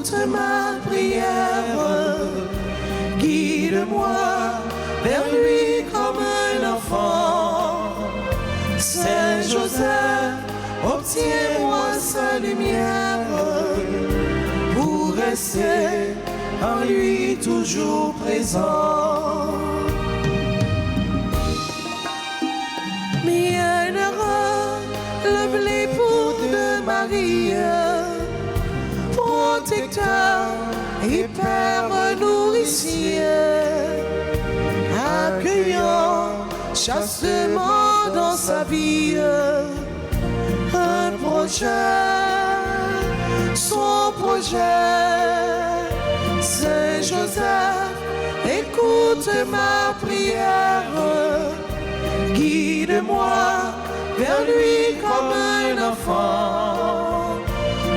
écoute ma prière. Guide-moi vers lui comme un enfant. Saint Joseph, obtiens-moi sa lumière pour rester en lui toujours présent. Bienheureux l'époux de Marie, protecteur et père nourricier, accueillant chastement dans sa vie un projet, son projet. Saint Joseph, écoute ma prière, guide-moi vers lui comme un enfant.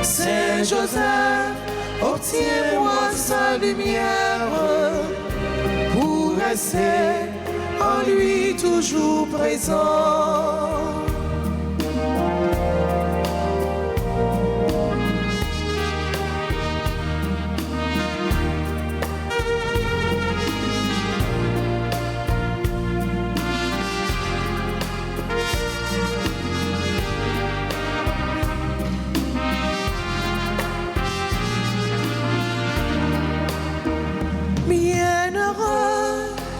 Saint Joseph, obtiens-moi sa lumière pour rester en lui toujours présent.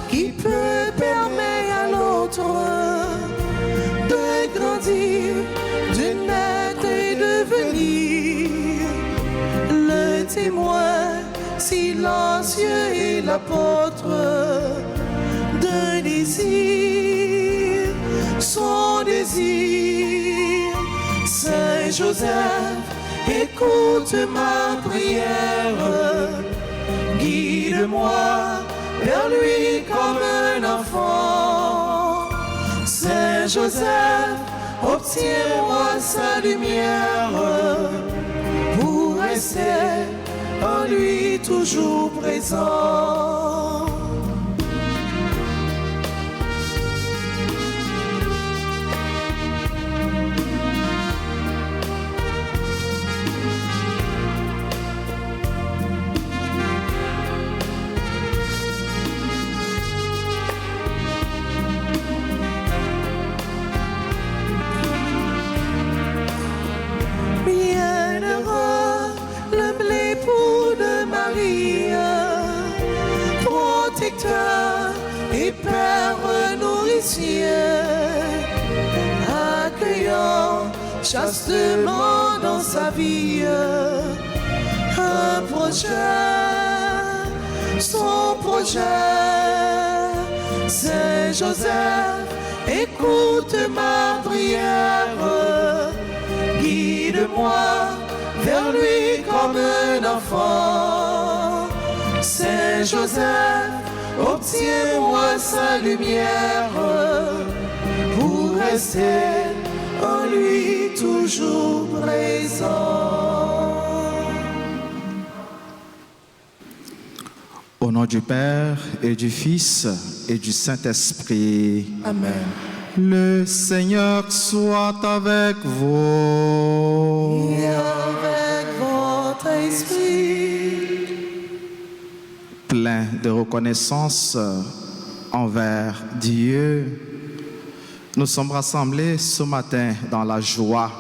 Qui peut permettre à l'autre de grandir, de naître et de venir le témoin silencieux et l'apôtre d'un désir, son désir. Saint Joseph, écoute ma prière, guide-moi vers lui comme un enfant. Saint Joseph, obtiens-moi sa lumière pour rester en lui toujours présent. Protecteur et père nourricier, accueillant chastement dans sa vie un projet, son projet. Saint Joseph, écoute ma prière, guide-moi vers lui comme un enfant. Saint Joseph, obtiens-moi sa lumière pour rester en lui toujours présent. Au nom du Père et du Fils et du Saint-Esprit. Amen. Le Seigneur soit avec vous. Et avec votre esprit. Plein de reconnaissance envers Dieu, nous sommes rassemblés ce matin dans la joie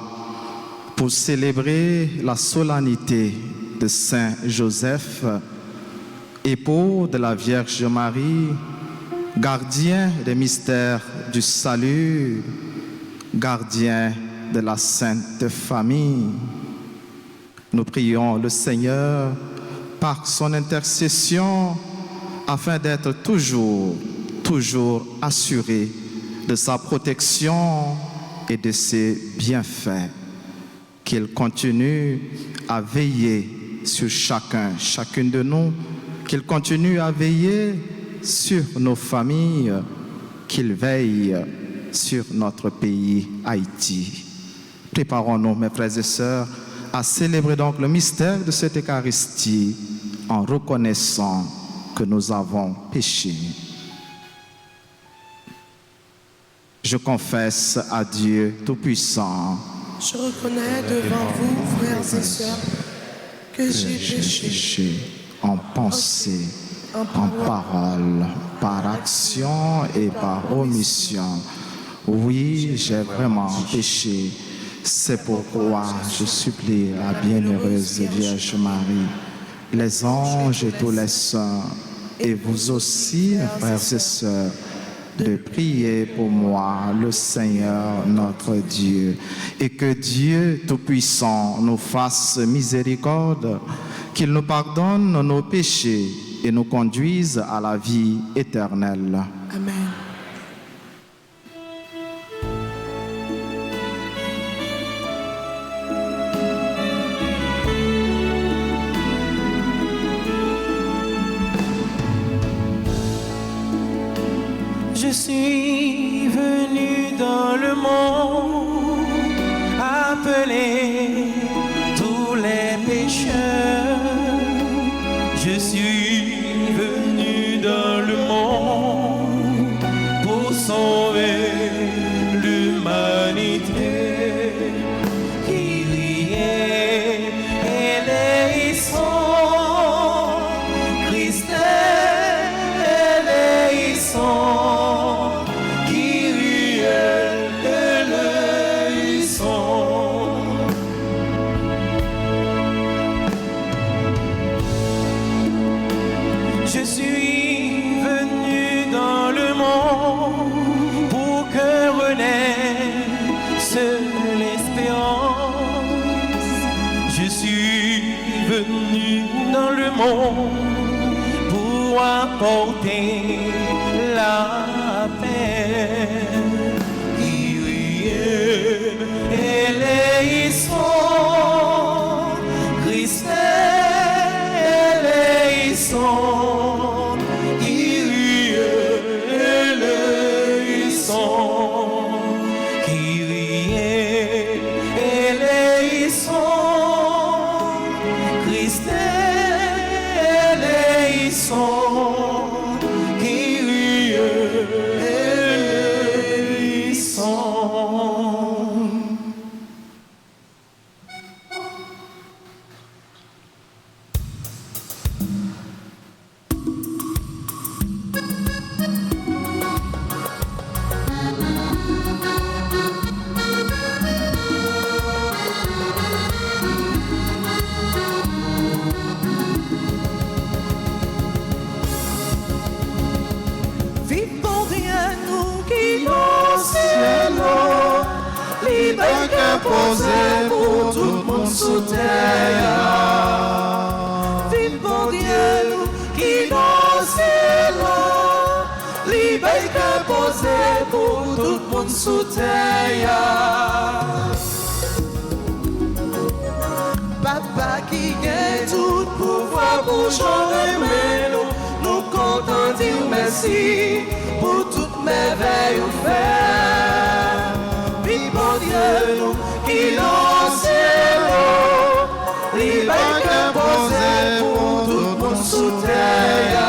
pour célébrer la solennité de Saint Joseph, époux de la Vierge Marie, gardien des mystères du salut, gardien de la Sainte Famille. Nous prions le Seigneur par son intercession, afin d'être toujours assuré de sa protection et de ses bienfaits. Qu'il continue à veiller sur chacune de nous, qu'il continue à veiller sur nos familles, qu'il veille sur notre pays, Haïti. Préparons-nous, mes frères et sœurs, à célébrer donc le mystère de cette Eucharistie en reconnaissant que nous avons péché. Je confesse à Dieu Tout-Puissant. Je reconnais devant vous, frères et sœurs, que j'ai péché en pensée, en parole, par action et par omission. Oui, j'ai vraiment péché. C'est pourquoi je supplie la bienheureuse Vierge Marie, les anges et tous les saints, et vous aussi, frères et sœurs, de prier pour moi, le Seigneur notre Dieu, et que Dieu Tout-Puissant nous fasse miséricorde, qu'il nous pardonne nos péchés et nous conduise à la vie éternelle. Amen. Je suis venu dans le monde appeler tous les pécheurs. Je suis venu dans le monde pour sauver l'humanité. Kyrie eleison, Christ eleison. Je suis venu dans le monde pour que renaisse l'espérance. Je suis venu dans le monde pour apporter la paix. Kyrie eleison, Christ eleison. Posé pour tout le monde sous terre. Vive bon Dieu, nous qui nous célons. Liberté posé pour tout le monde sous terre. Papa qui gagne tout pouvoir pour changer nous. Nous comptons dire merci pour toute merveille ou faire. Vive bon Dieu, nous qui nous célons, liberté posée pour tout le monde sous terre.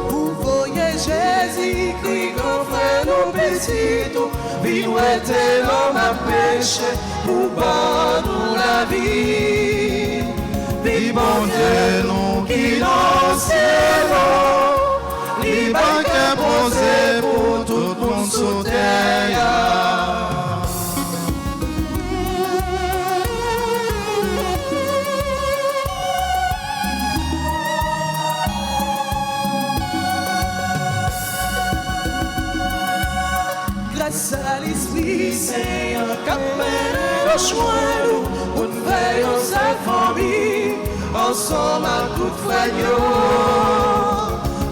Vous voyez Jésus-Christ, qu'on fait nos petits tout, vivre était l'homme à péché, pour nous la vie. Vive bon Dieu, nous qui nous célons, liberté posée pour tout le monde sous terre. Grâce à l'Esprit Saint, qu'a mené le chemin, nous veillons sa famille, ensemble à toute frère.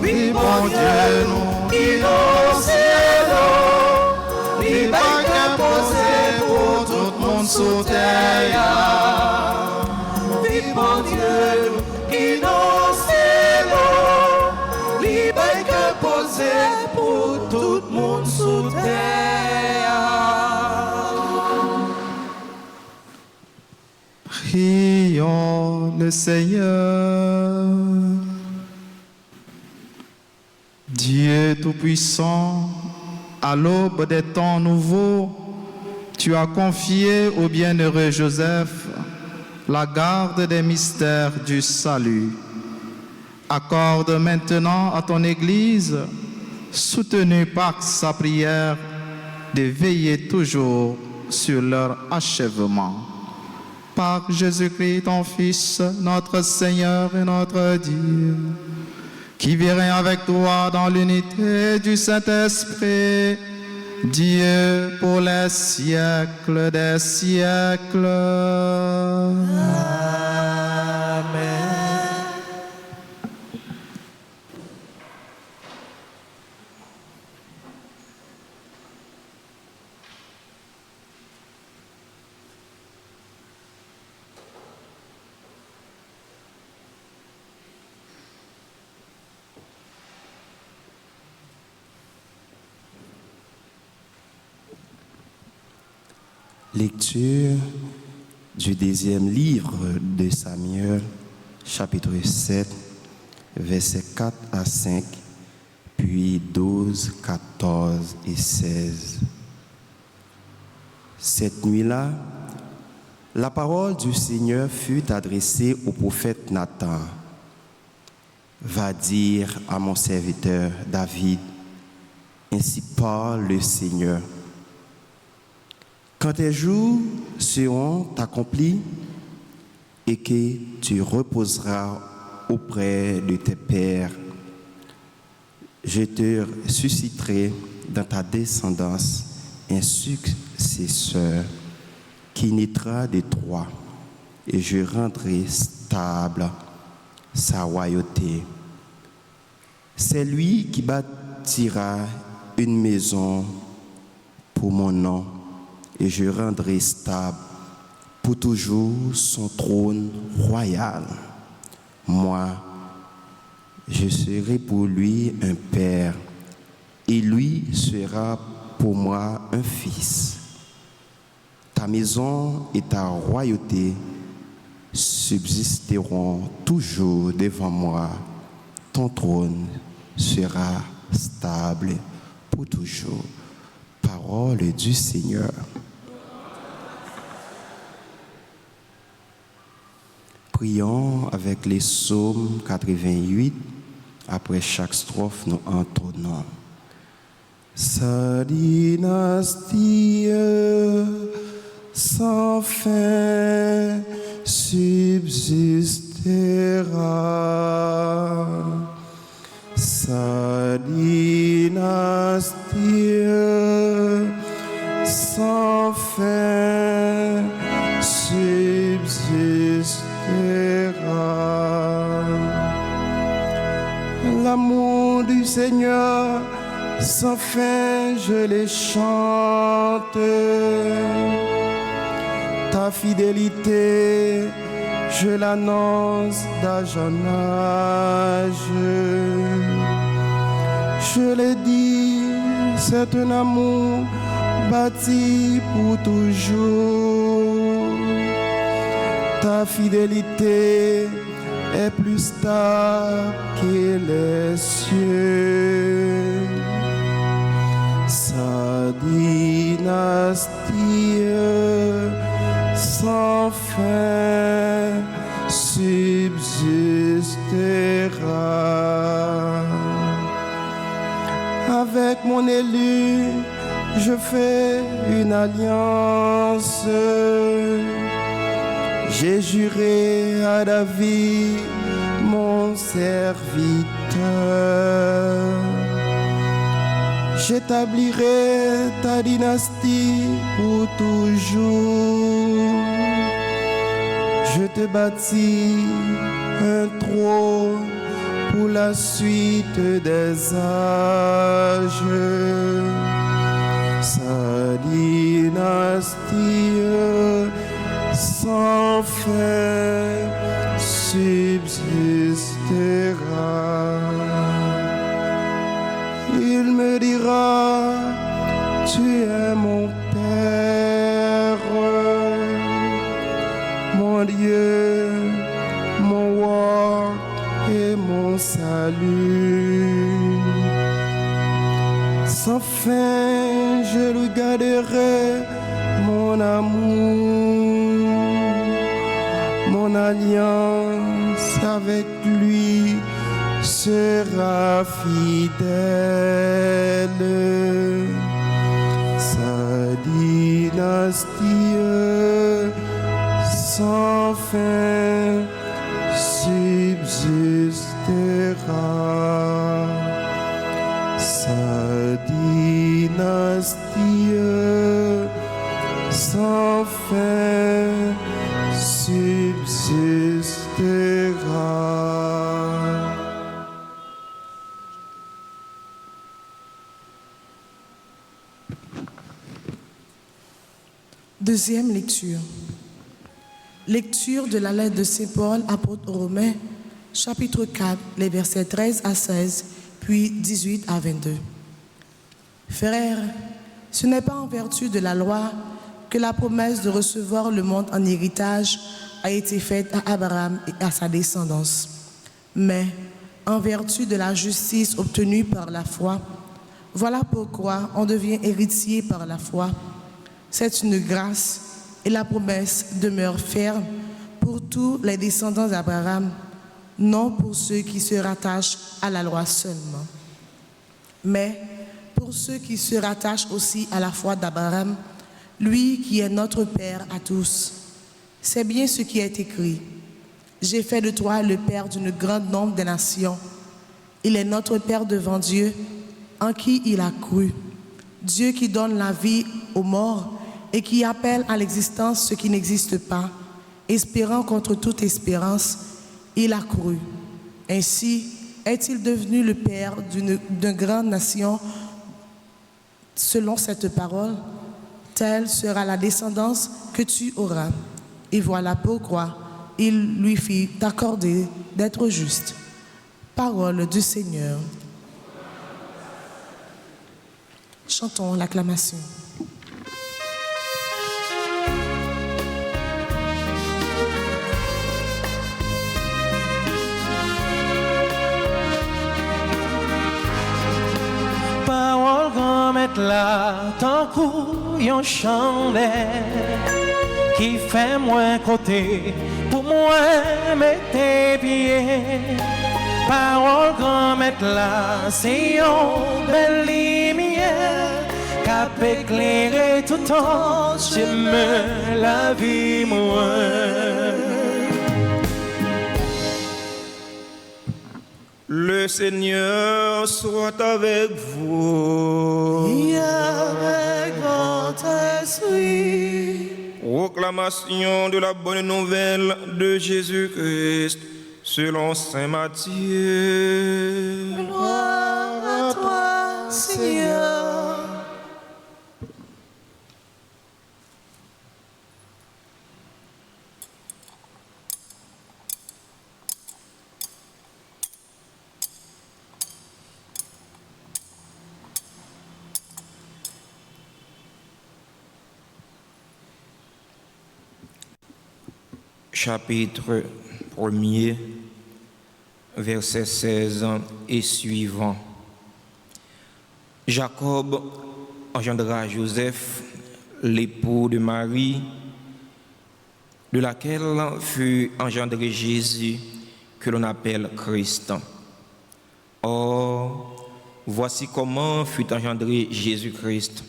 Oui, bon Dieu, nous qui nous célons, liberté posée pour tout le monde sous terre. Oui, bon Dieu, nous qui nous célons, liberté posée pour tout le monde sous terre. Prions le Seigneur. Dieu Tout-Puissant, à l'aube des temps nouveaux, tu as confié au bienheureux Joseph la garde des mystères du salut. Accorde maintenant à ton Église, soutenue par sa prière, de veiller toujours sur leur achèvement. Par Jésus-Christ, ton Fils, notre Seigneur et notre Dieu, qui vit avec toi dans l'unité du Saint-Esprit, Dieu pour les siècles des siècles. Amen. Lecture du deuxième livre de Samuel, chapitre 7, versets 4 à 5, puis 12, 14 et 16. Cette nuit-là, la parole du Seigneur fut adressée au prophète Nathan. Va dire à mon serviteur David, ainsi parle le Seigneur. Quand tes jours seront accomplis et que tu reposeras auprès de tes pères, je te susciterai dans ta descendance un successeur qui naîtra de toi, et je rendrai stable sa royauté. C'est lui qui bâtira une maison pour mon nom, et je rendrai stable pour toujours son trône royal. Moi, je serai pour lui un père, et lui sera pour moi un fils. Ta maison et ta royauté subsisteront toujours devant moi. Ton trône sera stable pour toujours. Parole du Seigneur. Prions avec les psaumes 88. Après chaque strophe, nous entonnons. Sa dynastie sans fin subsistera. Sa dynastie sans fin subsistera. L'amour du Seigneur sans fin, je les chante. Ta fidélité, je l'annonce d'âge en âge. Je l'ai dit, c'est un amour bâti pour toujours. Ta fidélité est plus stable que les cieux. Sa dynastie sans fin subsistera. Avec mon élu, je fais une alliance. J'ai juré à David, mon serviteur. J'établirai ta dynastie pour toujours. Je te bâtis un trône pour la suite des âges. Sa dynastie sans fin subsistera. Il me dira, tu es mon Père, mon Dieu, mon roi et mon salut. Sans fin, je lui garderai mon mon amour, mon alliance avec lui sera fidèle. Sa dynastie sans fin subsistera. Sa dynastie sans fin subsistera. Deuxième lecture. Lecture de la lettre de Saint Paul, apôtre aux Romains, chapitre 4, les versets 13 à 16, puis 18 à 22. Frères, ce n'est pas en vertu de la loi que la promesse de recevoir le monde en héritage a été faite à Abraham et à sa descendance, mais en vertu de la justice obtenue par la foi. Voilà pourquoi on devient héritier par la foi. C'est une grâce et la promesse demeure ferme pour tous les descendants d'Abraham, non pour ceux qui se rattachent à la loi seulement, mais pour ceux qui se rattachent aussi à la foi d'Abraham, lui qui est notre Père à tous. C'est bien ce qui est écrit. J'ai fait de toi le Père d'une grande nombre de nations. Il est notre Père devant Dieu, en qui il a cru. Dieu qui donne la vie aux morts et qui appelle à l'existence ce qui n'existe pas, espérant contre toute espérance, il a cru. Ainsi est-il devenu le Père d'une grande nation selon cette parole. Telle sera la descendance que tu auras. Et voilà pourquoi il lui fit accorder d'être juste. Parole du Seigneur. Chantons l'acclamation. Parole grand mettre là, tant qu'on chandelle qui fait moins côté pour moi mettre pieds. Parole grand mettre là, c'est une belle lumière qui peut éclairer tout ton chemin la vie moi. Le Seigneur soit avec vous. Et avec votre esprit. Proclamation de la bonne nouvelle de Jésus-Christ selon Saint Matthieu. Gloire à toi, Seigneur. Chapitre 1er, verset 16 et suivant. Jacob engendra Joseph, l'époux de Marie, de laquelle fut engendré Jésus, que l'on appelle Christ. Or, voici comment fut engendré Jésus-Christ.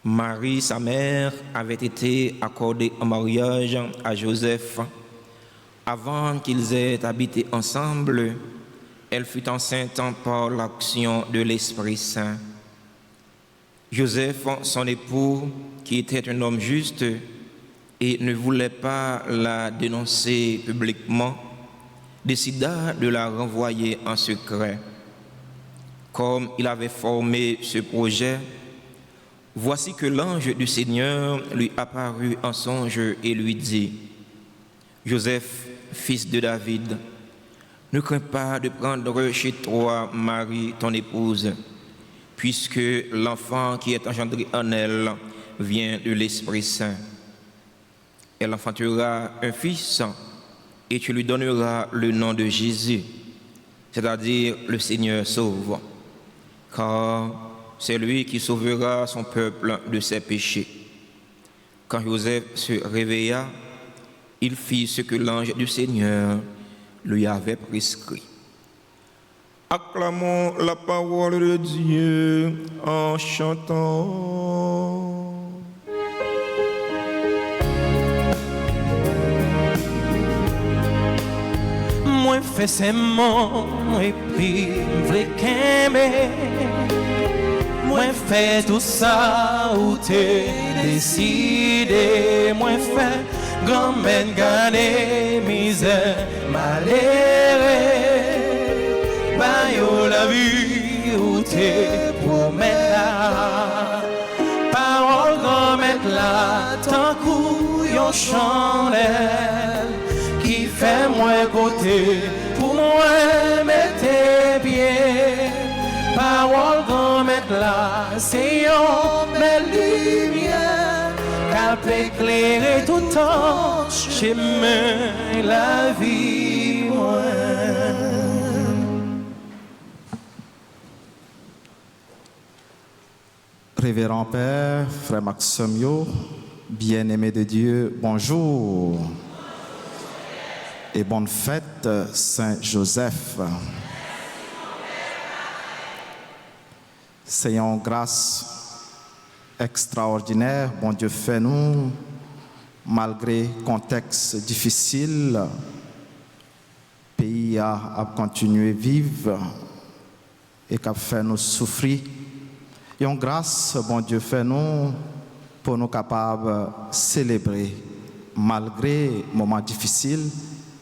Marie, sa mère, avait été accordée en mariage à Joseph. Avant qu'ils aient habité ensemble, elle fut enceinte par l'action de l'Esprit Saint. Joseph, son époux, qui était un homme juste et ne voulait pas la dénoncer publiquement, décida de la renvoyer en secret. Comme il avait formé ce projet, voici que l'ange du Seigneur lui apparut en songe et lui dit : Joseph, fils de David, ne crains pas de prendre chez toi Marie, ton épouse, puisque l'enfant qui est engendré en elle vient de l'Esprit Saint. Elle enfantera un fils et tu lui donneras le nom de Jésus, c'est-à-dire le Seigneur sauve, car c'est lui qui sauvera son peuple de ses péchés. Quand Joseph se réveilla, il fit ce que l'ange du Seigneur lui avait prescrit. Acclamons la parole de Dieu en chantant. Moi fais serment et puis v'le kembe. Moi fais tout ça où t'es décidé. Moi fais grand-mère gagner misère malheureux. Bayo la vie où t'es promets là. Parole grand-mère là, tant coup yon chandelle. Qui fait moins côté pour moi mettre pieds. Parole grand mettre là, c'est une belle lumière qu'elle peut éclairer tout le temps. Chemin la vie moi. Révérend Père, Frère Maxime, bien-aimé de Dieu, bonjour. Et bonne fête, Saint-Joseph. C'est une grâce extraordinaire, bon Dieu fait nous, malgré le contexte difficile, le pays a continué à vivre et qu'a fait nous souffrir. Et une grâce, bon Dieu fait nous, pour nous capables de célébrer, malgré les moments difficiles,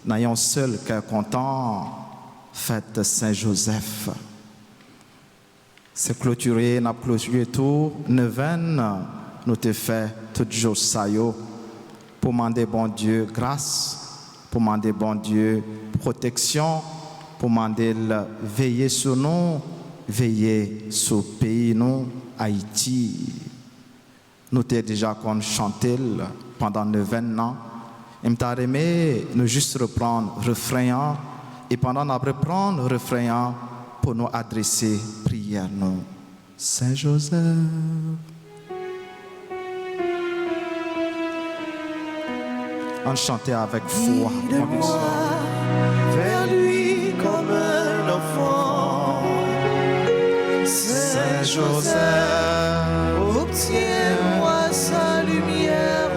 n'ayons seul cœur content, fête Saint-Joseph. C'est clôturé, n'a clôturé tout, neuvaine, nous te fait tout jour ça yo, pour demander bon Dieu grâce, pour demander bon Dieu protection, pour demander veiller sur nous, veiller sur le pays, nous, Haïti. Nous t'ai déjà qu'on chanté pendant 9 ans. Et m't'a aimé nous juste reprendre le refrain et pendant qu'on reprendre le refrain pour nous adresser prière nous. Saint Joseph. On chantait avec foi. Guide-moi vers lui comme un enfant. Saint Joseph, obtiens-moi sa lumière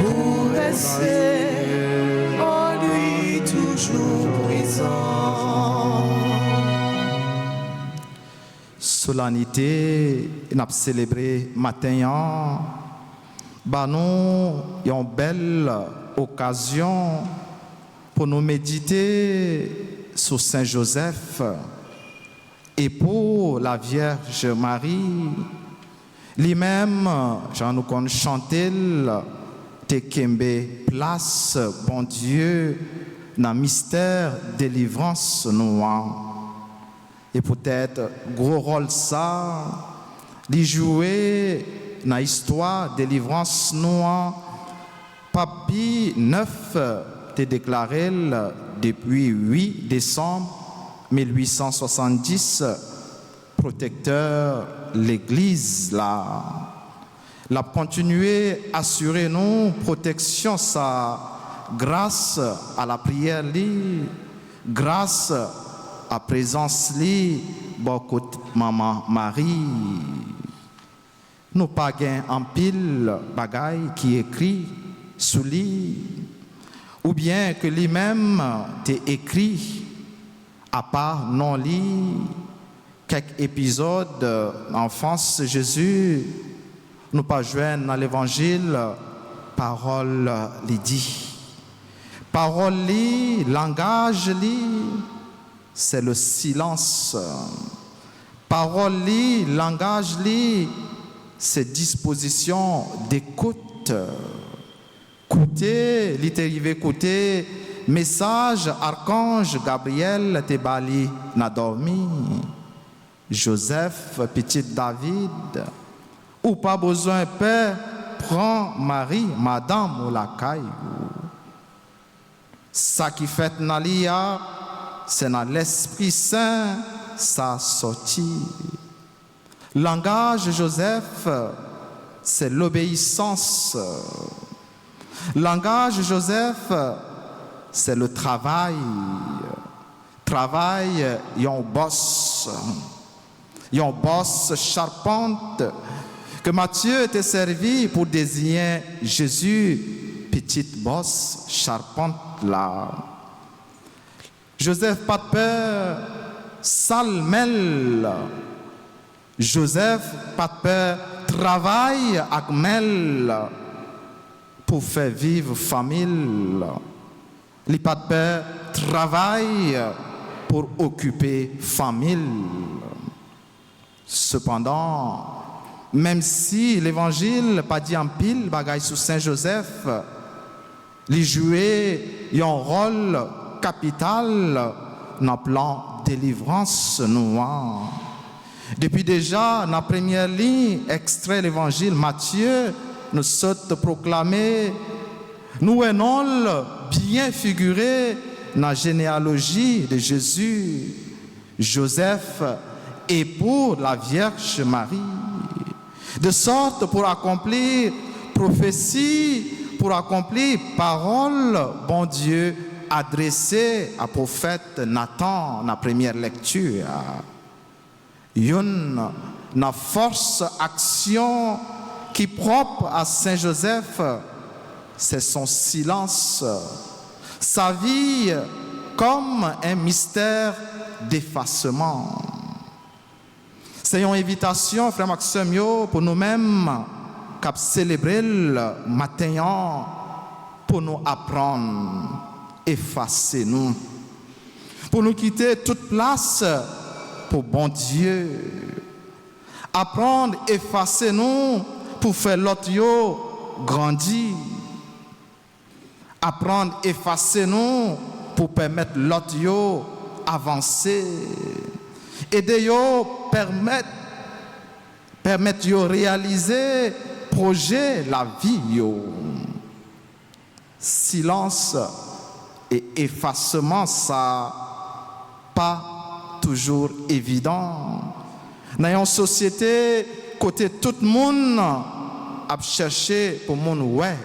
pour rester en lui toujours présent. Solennité, nous avons célébré matin. Bah nous, une belle occasion pour nous méditer sur Saint Joseph et pour la Vierge Marie. Lui-même, j'en nous connais chanter te kembe place, bon Dieu, dans le mystère délivrance nous. Et peut-être gros rôle ça, d'y jouer dans l'histoire délivrance nous. Papi 9 te déclaré depuis 8 décembre 1870 protecteur l'Église là. La continuer assurer nous protection ça grâce à la prière li, grâce à présence li beaucoup maman Marie. Nous pas gain en pile bagaille qui écrit sous lui ou bien que lui-même t'est écrit à part non lit quelques épisodes d'enfance Jésus nous pas joindre dans l'évangile parole li dit parole li langage li c'est le silence parole li langage li c'est disposition d'écoute écouter littéralement écouter message archange Gabriel te bali n'a dormi Joseph petit David ou pas besoin père prends Marie madame ou la caille ça qui fait nalia c'est dans l'Esprit Saint sa sortie langage Joseph c'est l'obéissance. Langage Joseph, c'est le travail. Travail, yon boss charpente, que Matthieu était servi pour désigner Jésus, petite bosse charpente là. Joseph pas de peur, salmel. Joseph pas de peur, travail avec mel pour faire vivre famille. Il pas de peur, travail pour occuper famille. Cependant, même si l'évangile pas dit en pile bagaille sur Saint Joseph, il jouait un rôle capital dans le plan délivrance noire. Depuis déjà, dans la première ligne, extrait l'évangile Matthieu, nous sommes proclamés, nous venons bien figuré dans la généalogie de Jésus, Joseph, époux de la Vierge Marie, de sorte pour accomplir prophétie, pour accomplir parole, bon Dieu, adressée à prophète Nathan dans la première lecture. Une force action qui propre à Saint Joseph, c'est son silence, sa vie comme un mystère d'effacement. C'est une invitation, frère Maxime, pour nous-mêmes, qui célébrer le matin, pour nous apprendre, effacer nous, pour nous quitter toute place pour bon Dieu, apprendre, effacer nous, pour faire l'autre grandir, apprendre, effacer nous, pour permettre l'autre avancer. Aider yo permettre yo réaliser projet la vie yo. Silence et effacement, ça pas toujours évident. Dans une société côté tout le monde a cherché pour monde ouais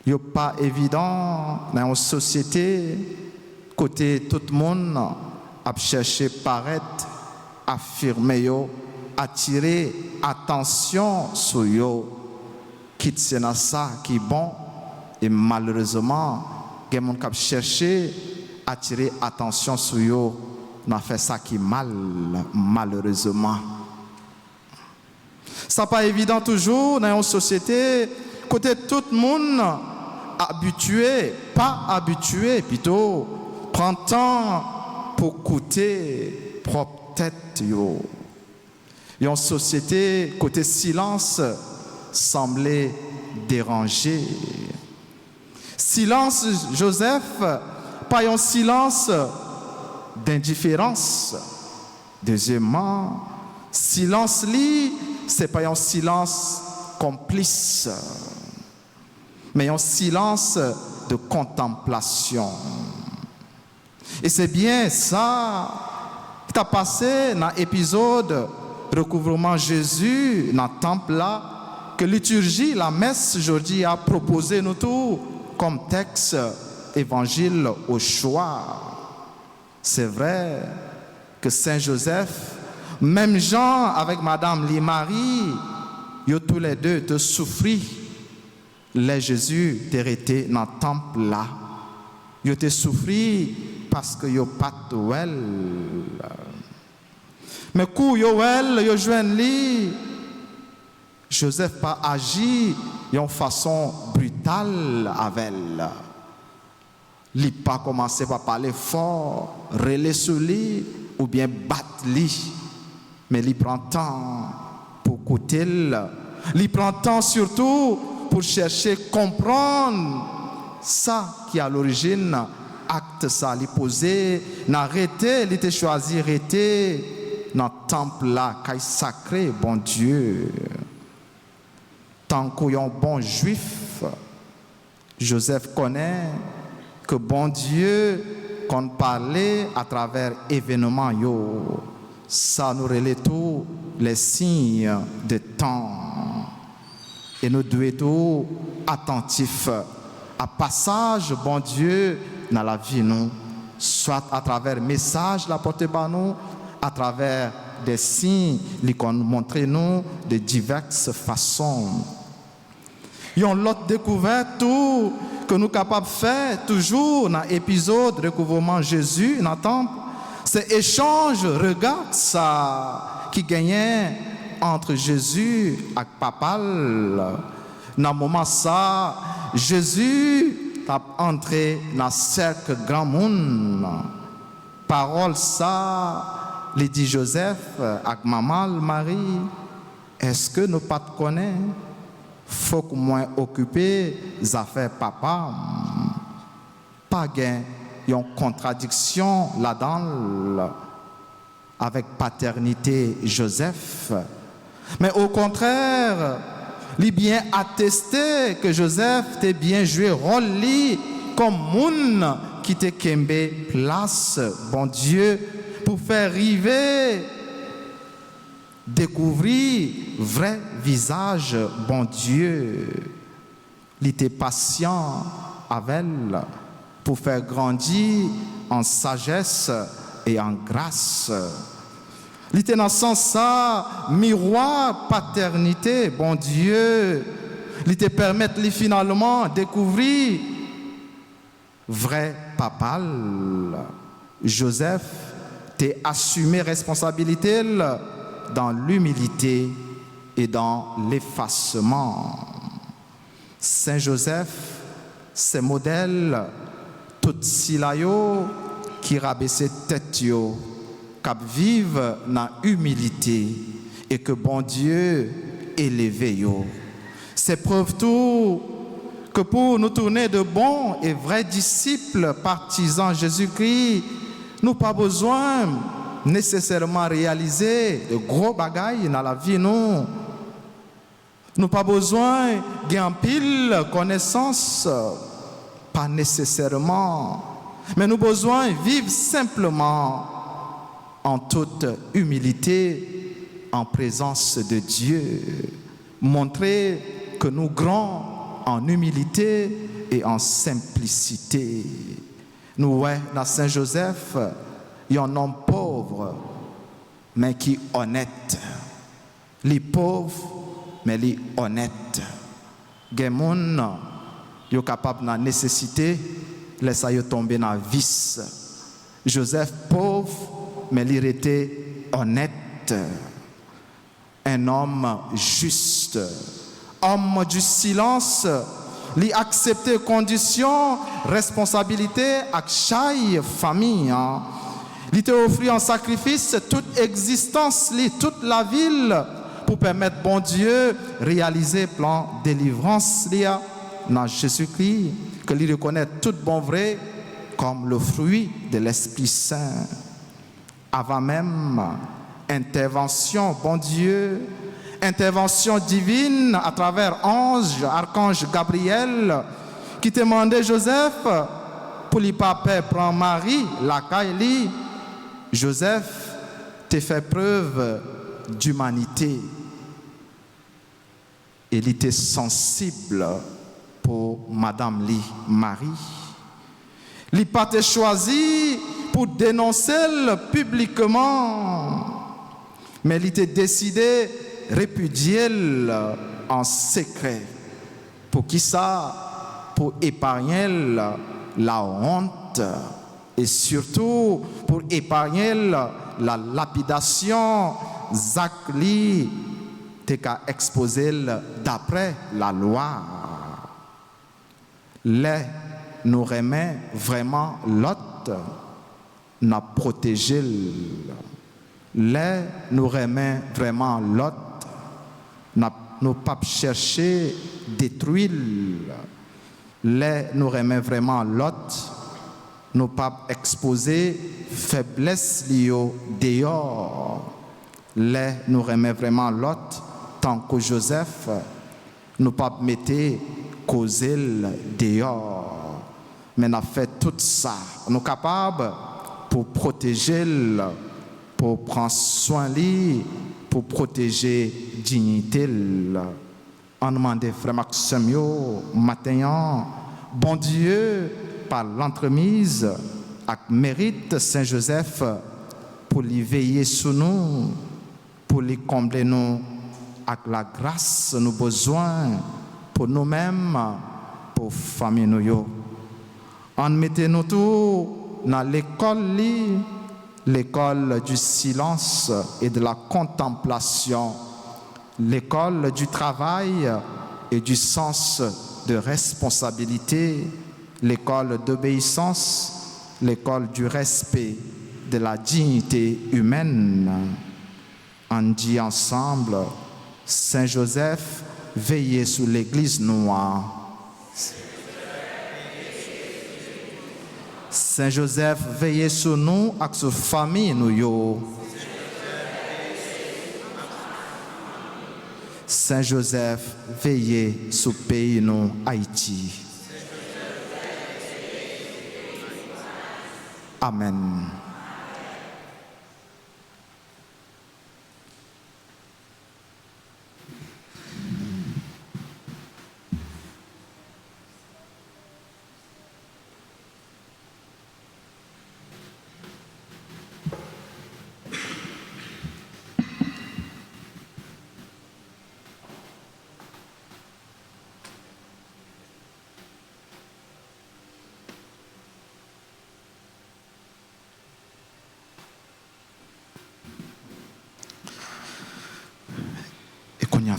yo pas évident. Dans une société côté tout le monde à chercher paraître, affirmer yo, attirer attention sur yo, quitte c'est dans ça qui est bon et malheureusement, il y a des gens qui chercher attirer attention sur yo, n'a fait ça qui est mal malheureusement. Ça pas évident toujours dans une société côté tout le monde habitué, pas habitué plutôt prend temps pour coûter propre tête yo. Une société côté silence semblait déranger. Silence Joseph, pas un silence d'indifférence. Deuxièmement, silence li, c'est pas un silence complice, mais un silence de contemplation. Et c'est bien ça qui a passé dans l'épisode recouvrement Jésus dans le temple là, que liturgie, la messe aujourd'hui a proposé nous tout comme texte évangile au choix. C'est vrai que Saint Joseph, même Jean avec Madame Marie, ils tous les deux te souffri. Les Jésus t'hérité dans le temple là. Ils te souffri parce que yo pas well. Mais quand yo well, yo joine li, Joseph pas agi d'une façon brutale avec elle. Il pas commencé par parler fort, relais sur lui ou bien battre lui. Mais il prend temps pour écouter. Il prend temps surtout pour chercher comprendre ça qui à l'origine acte ça, il posé, n'arrêter, il était choisi arrêter dans le temple là, qui est sacré, bon Dieu. Tant qu'il y a un bon juif, Joseph connaît que bon Dieu, qu'on parlait à travers événements, ça nous relève tout les signes de temps. Et nous devons être attentifs à passage, bon Dieu, dans la vie, nous, soit à travers messages la portée par nous, à travers des signes qu'on nous montre nous de diverses façons. Il y a une autre découverte que nous sommes capables de faire toujours dans l'épisode de recouvrement Jésus dans le temple. C'est l'échange, regarde ça, qui gagnait entre Jésus et Papa. Dans le moment ça, Jésus a entré dans le cercle grand monde. Parole ça, il dit Joseph avec maman Marie, est-ce que nous pas te connaissons? Faut que moi occuper les affaires papa. Pas gain, il y a une contradiction là-dedans avec paternité Joseph. Mais au contraire, il est bien attesté que Joseph a bien joué rôle comme moun qui te kembe place, bon Dieu, pour faire arriver, découvrir vrai visage, bon Dieu. Il était patient avec elle pour faire grandir en sagesse et en grâce. Il était dans ce sens miroir paternité, bon Dieu. Il te permettre finalement découvrir vrai papa. Joseph t'a assumé responsabilité dans l'humilité et dans l'effacement. Saint Joseph, c'est modèle tout silayo qui rabaisse tête yo, qui vivent dans l'humilité et que bon Dieu élève yo. C'est preuve tout que pour nous tourner de bons et vrais disciples partisans Jésus-Christ, nous pas besoin nécessairement réaliser de gros bagailles dans la vie, non. Nous pas besoin d'un pile connaissance, pas nécessairement, mais nous besoin vivre simplement en toute humilité en présence de Dieu, montrer que nous grands en humilité et en simplicité. Nous voyons dans Saint Joseph, il y a un homme pauvre, mais qui est honnête. Les pauvres, mais les honnêtes. Il y a des gens qui sont capables de la nécessité, laissez tomber dans le vice. Joseph, pauvre, mais il était honnête. Un homme juste. Homme du silence, il acceptait conditions, responsabilités avec chaque famille. Il t'a offert en sacrifice toute existence, toute la ville, pour permettre bon Dieu réaliser plan délivrance dans Jésus-Christ, que lui reconnaît tout bon vrai comme le fruit de l'Esprit Saint. Avant même intervention, bon Dieu, intervention divine à travers ange, archange Gabriel, qui demandait Joseph pour lui papa prendre Marie, la caille. Joseph t'a fait preuve d'humanité. Il était sensible pour Madame Marie. Il n'a pas été choisi pour dénoncer publiquement, mais il était décidé de répudier en secret. Pour qui ça? Pour épargner la honte et surtout pour épargner la lapidation. Zachli t'a exposé d'après la loi. Les nous remet vraiment l'autre, n'a protégé. Les nous remet vraiment l'autre, n'a nous pas cherché détruire. Les nous remet vraiment l'autre, nous pas exposer faiblesse liée dehors. Les nous remet vraiment l'autre, tant que Joseph nous pas mettre causer dehors. Mais nous avons fait tout ça. Nous sommes capables pour protéger, pour prendre soin de lui, pour protéger dignité. On demande frère Maxime matin, bon Dieu, par l'entremise, avec mérite Saint-Joseph, pour lui veiller sur nous, pour lui combler nous avec la grâce nous besoin pour nous-mêmes, pour famille nous. On mettait nous tous dans l'école du silence et de la contemplation, l'école du travail et du sens de responsabilité, l'école d'obéissance, l'école du respect de la dignité humaine. On dit ensemble, Saint Joseph, veillez sur l'Église noire. Saint Joseph, veillez sur nous et sur la famille nous. Saint Joseph, veillez sur le pays nous, Haïti. Amen.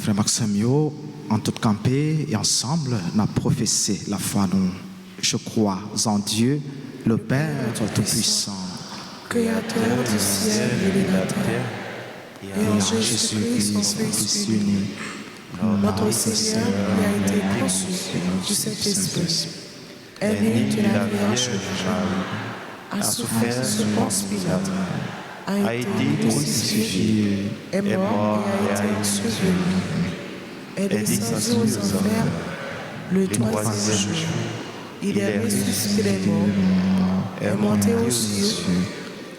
Frère Maxime, en tout campé et ensemble, on a professé la foi. Nous, je crois en Dieu, le Père Tout-Puissant, Créateur du ciel et de la terre, et en Jésus-Christ, son Fils unique, notre Seigneur qui a été conçu du Saint-Esprit, est né de la Vierge Marie, a souffert sous Ponce Pilate, a été crucifié, est mort et a été enseveli, est descendu aux enfers le troisième jour. Il est ressuscité des morts, est monté aux cieux,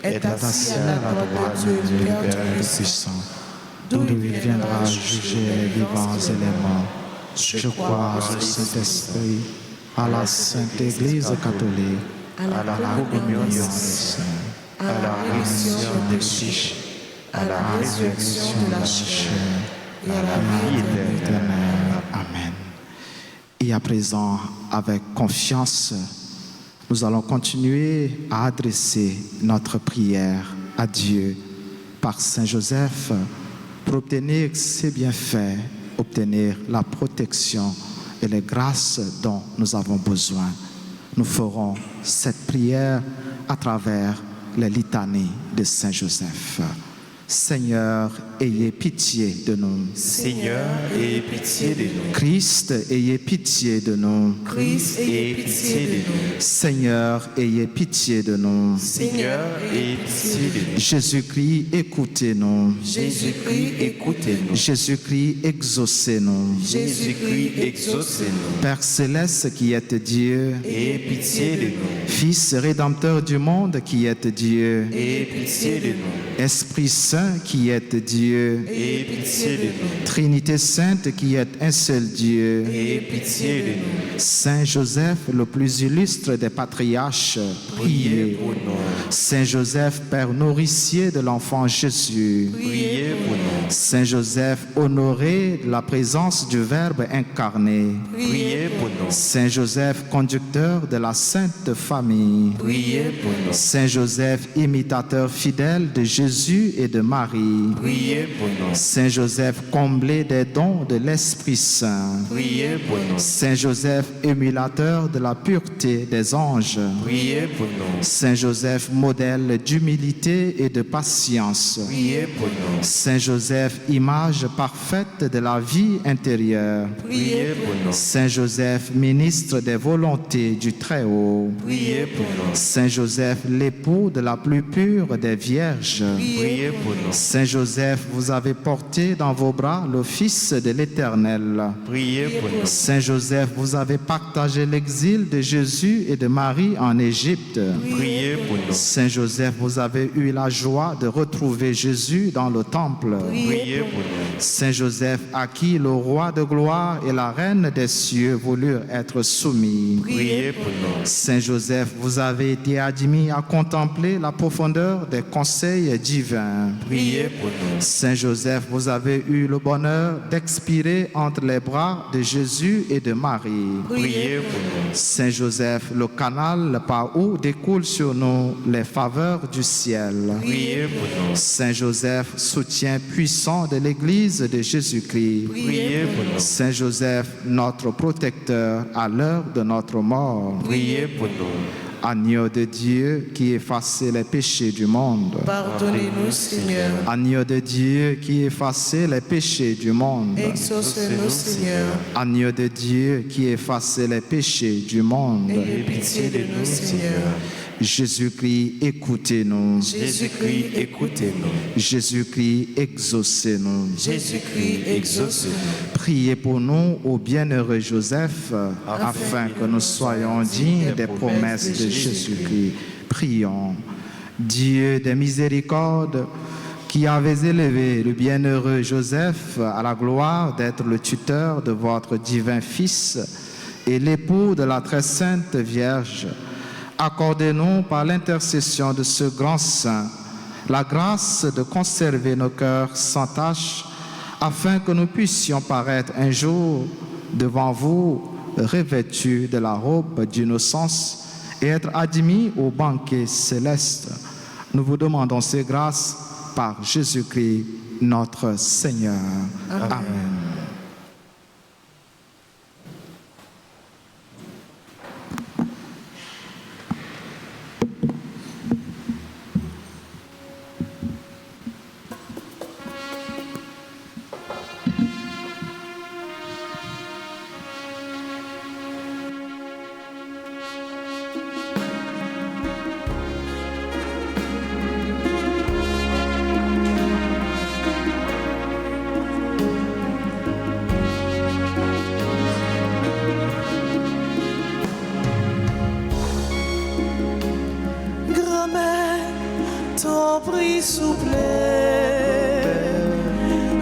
est assis à la droite de Dieu, Père Tout-Puissant, d'où il viendra juger les vivants et les morts. Je crois au Saint-Esprit, à la Sainte Église catholique, à la communion des saints, à la rémission des péchés, à la résurrection de la chair et à la vie éternelle. Amen. Et à présent, avec confiance, nous allons continuer à adresser notre prière à Dieu par Saint Joseph pour obtenir ses bienfaits, obtenir la protection et les grâces dont nous avons besoin. Nous ferons cette prière à travers les litanies de Saint Joseph. Seigneur, ayez pitié de nous. Seigneur, ayez pitié de nous. Christ, ayez pitié de nous. Christ, ayez pitié de nous. Seigneur, ayez pitié de nous. Seigneur, ayez pitié de nous. Jésus-Christ, écoutez-nous. Jésus-Christ, écoutez-nous. Jésus-Christ, exaucez-nous. Jésus-Christ, exaucez-nous. Père céleste qui êtes Dieu, Ayez pitié de nous. Fils rédempteur du monde qui êtes Dieu, Ayez pitié de nous. Esprit Saint qui êtes Dieu, Ayez pitié de nous. Trinité Sainte qui êtes un seul Dieu, Ayez pitié de nous. Saint Joseph, le plus illustre des patriarches, priez. Pour nous. Saint Joseph, Père nourricier de l'enfant Jésus, Priez pour nous. Saint Joseph, honoré de la présence du Verbe incarné, Priez pour nous. Saint Joseph, conducteur de la Sainte Famille, Priez pour nous. Saint Joseph, imitateur fidèle de Jésus et de Marie, Priez pour nous. Saint Joseph, comblé des dons de l'Esprit Saint, Priez pour nous. Saint Joseph, émulateur de la pureté des anges, Priez pour nous. Saint Joseph, modèle d'humilité et de patience, Priez pour nous. Saint Joseph, image parfaite de la vie intérieure, Priez pour nous. Saint Joseph, ministre des volontés du Très-Haut. Priez pour nous. Saint Joseph, l'époux de la plus pure des vierges. Priez pour nous. Saint Joseph, vous avez porté dans vos bras le Fils de l'Éternel. Priez pour nous. Saint Joseph, vous avez partagé l'exil de Jésus et de Marie en Égypte. Priez pour nous. Saint Joseph, vous avez eu la joie de retrouver Jésus dans le temple. Priez pour nous. Saint Joseph, à qui le roi de gloire et la reine des cieux voulurent être soumis. Priez pour nous. Saint Joseph, vous avez été admis à contempler la profondeur des conseils divins. Priez pour nous. Saint Joseph, vous avez eu le bonheur d'expirer entre les bras de Jésus et de Marie. Priez pour nous. Saint Joseph, le canal par où découlent sur nous les faveurs du ciel. Priez pour nous. Saint Joseph, soutien puissant de l'Église de Jésus-Christ. Priez pour nous. Saint Joseph, notre protecteur à l'heure de notre mort. Priez pour nous. Agneau de Dieu qui effacez les péchés du monde. Pardonnez-nous, Seigneur. Agneau de Dieu qui effacez les péchés du monde. Exaucez-nous, Seigneur. Agneau de Dieu qui effacez les péchés du monde. Ayez pitié de nous, Seigneur. Jésus-Christ, écoutez-nous. Jésus-Christ, écoutez-nous. Jésus-Christ, exaucez-nous. Jésus-Christ, exaucez-nous. Priez pour nous, ô bienheureux Joseph, afin que nous soyons dignes des promesses de Jésus-Christ. Prions. Dieu des miséricordes, qui avez élevé le bienheureux Joseph à la gloire d'être le tuteur de votre divin Fils et l'époux de la très sainte Vierge, accordez-nous par l'intercession de ce grand saint la grâce de conserver nos cœurs sans tache, afin que nous puissions paraître un jour devant vous revêtus de la robe d'innocence et être admis au banquet céleste. Nous vous demandons ces grâces par Jésus-Christ, notre Seigneur. Amen. Ton prix souple,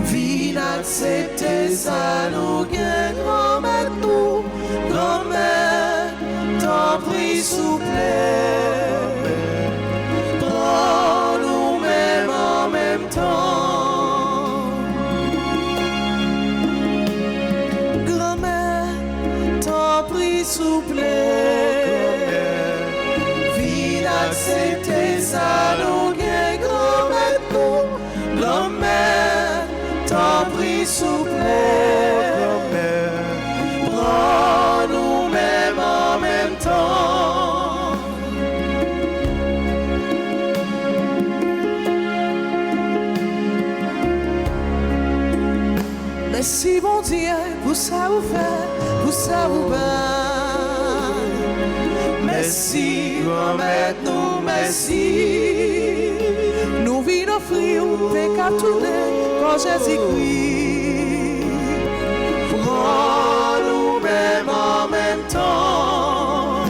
vin accepter ça nous gagne, grand-mère nous, grand-mère, ton prix souple, prends nous-mêmes en même temps, grand-mère, ton prix souple, vin accepter ça nous souple, prends nous-mêmes en même temps. Merci bon Dieu pour ça vous fait, pour ça vous bat. Merci grand-mère nous, merci. Nous vîmes offrir pécat tourner quand Jésus-Christ. Prends nous-mêmes en même temps.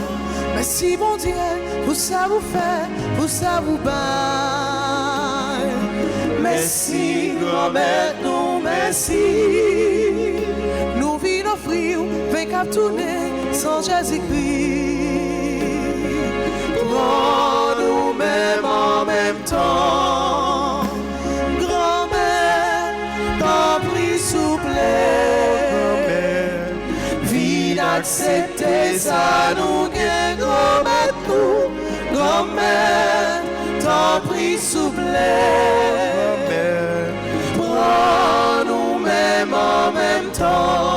Merci bon Dieu, pour ça vous fait, pour ça vous bat. Merci grand-mère nous, merci. Nous vîmes offrir pécat tourner sans Jésus-Christ. Prends nous-mêmes en même temps. Grand-mère, ton prix souple, vin accepter ça nous gagne, grand-mère nous, grand-mère, ton prix souple, prends nous-mêmes en même temps.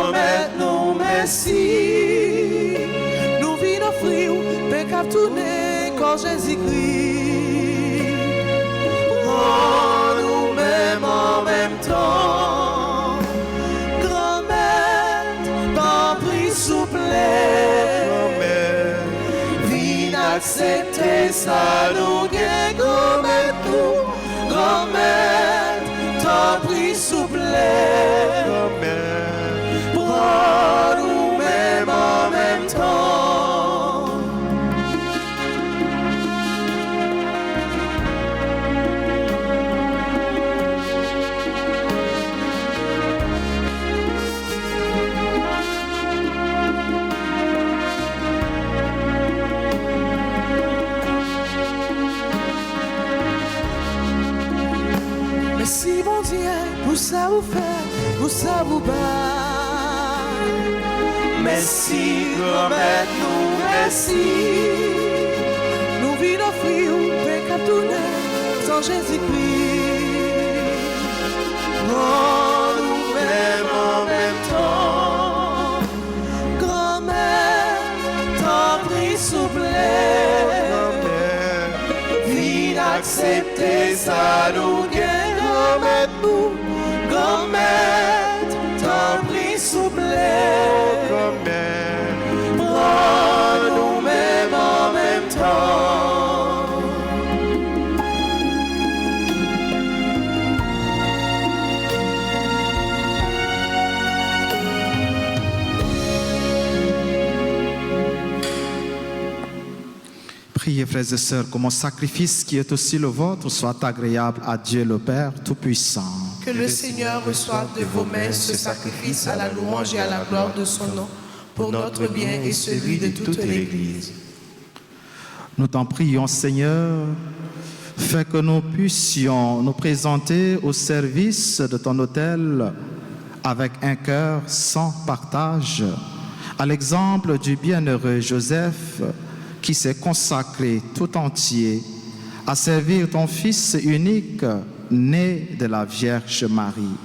remettre nous merci. Nous vîmes offrir, pécab tourner quand Jésus-Christ. Prends nous-mêmes en même temps. Grand-mère, t'en prie, souple. Viens accepter ça, nous gagne, grand-mère, nous. Grand-mère, t'en prie, souple. Prends nous-mêmes en même temps. Mais si bon Dieu, pour ça vous fait, pour ça vous bat. Merci, grand-mère, nous merci. Nous vîmes offrir, pécab tourner, sans Jésus-Christ. Prends nous-mêmes en même temps. Grand-mère, t'en prie, souple. Viens accepter ça, nous gagne, grand-mère, nous. Grand-mère, t'en prie, souple. Prends nous-mêmes en même temps. Priez, frères et sœurs, que mon sacrifice qui est aussi le vôtre soit agréable à Dieu le Père Tout-Puissant. Que le Seigneur reçoive de vos mains ce sacrifice à la louange et à la gloire de son nom, pour notre bien et celui de toute l'Église. Nous t'en prions, Seigneur, fais que nous puissions nous présenter au service de ton autel avec un cœur sans partage, à l'exemple du bienheureux Joseph qui s'est consacré tout entier à servir ton Fils unique, né de la Vierge Marie.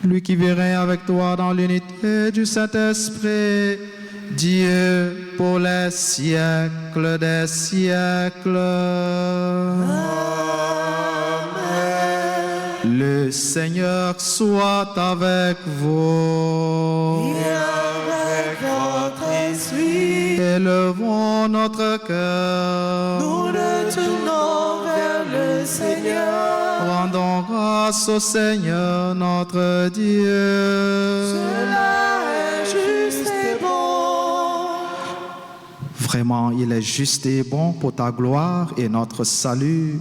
Lui qui verrait avec toi dans l'unité du Saint-Esprit, Dieu pour les siècles des siècles. Amen. Le Seigneur soit avec vous. Et avec votre esprit, Élevons notre cœur. nous le tournons vers le Seigneur. Rendons grâce au Seigneur notre Dieu. Cela est juste et bon. Vraiment, il est juste et bon pour ta gloire et notre salut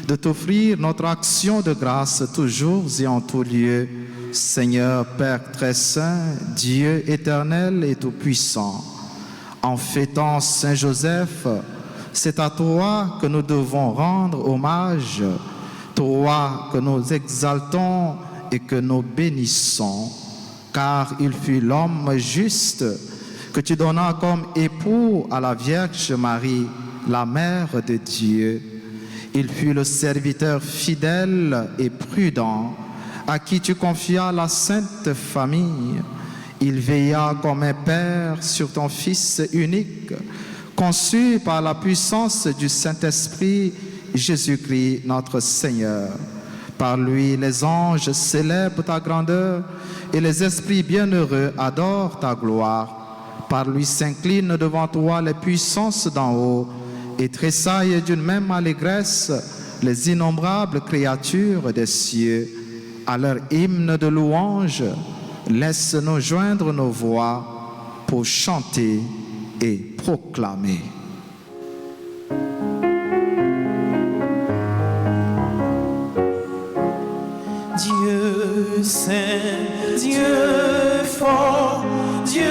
de t'offrir notre action de grâce toujours et en tout lieu. Seigneur Père très saint, Dieu éternel et tout-puissant, en fêtant Saint Joseph, c'est à toi que nous devons rendre hommage, toi que nous exaltons et que nous bénissons, car il fut l'homme juste que tu donnas comme époux à la Vierge Marie, la Mère de Dieu. Il fut le serviteur fidèle et prudent à qui tu confias la sainte famille. Il veilla comme un père sur ton Fils unique, conçu par la puissance du Saint-Esprit, Jésus-Christ notre Seigneur. Par lui, les anges célèbrent ta grandeur et les esprits bienheureux adorent ta gloire. Par lui s'inclinent devant toi les puissances d'en haut et tressaillent d'une même allégresse les innombrables créatures des cieux. À leur hymne de louange, laisse-nous joindre nos voix pour chanter et proclamer. Dieu saint, Dieu fort, Dieu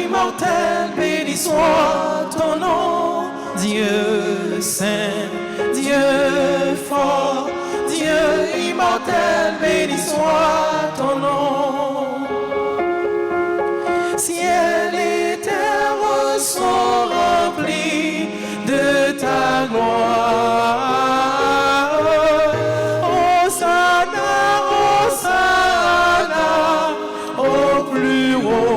immortel, béni soit ton nom. Dieu saint, Dieu fort, Dieu immortel, béni soit ton nom. Ciel et terre sont remplis de ta gloire. Hosanna, Hosanna, au plus haut.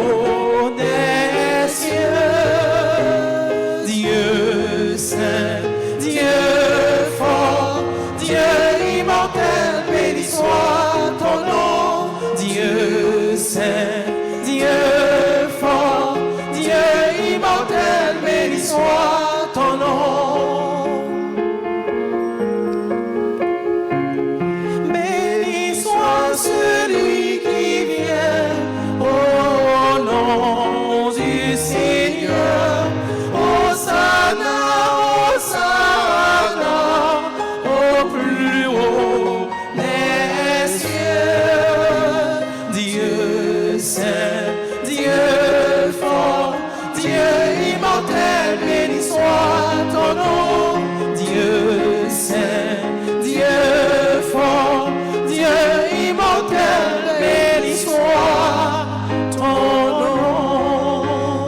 ton nom, Dieu saint, Dieu fort, Dieu immortel, béni soit ton nom.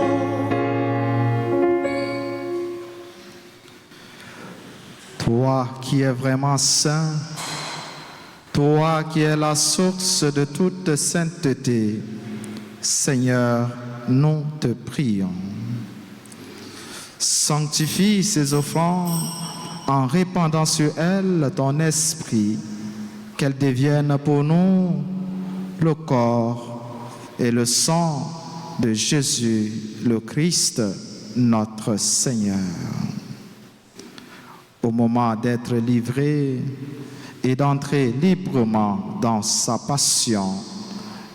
Toi qui es vraiment saint, toi qui es la source de toute sainteté, Seigneur, nous te prions. Sanctifie ces offrandes en répandant sur elles ton esprit, qu'elles deviennent pour nous le corps et le sang de Jésus, le Christ, notre Seigneur. Au moment d'être livré et d'entrer librement dans sa passion,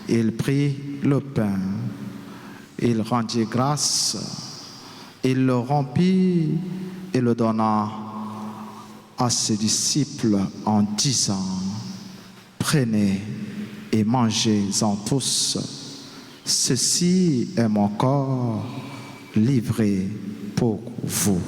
il prit le pain, il rendit grâce, il le rompit et le donna à ses disciples en disant: prenez et mangez-en tous, ceci est mon corps livré pour vous.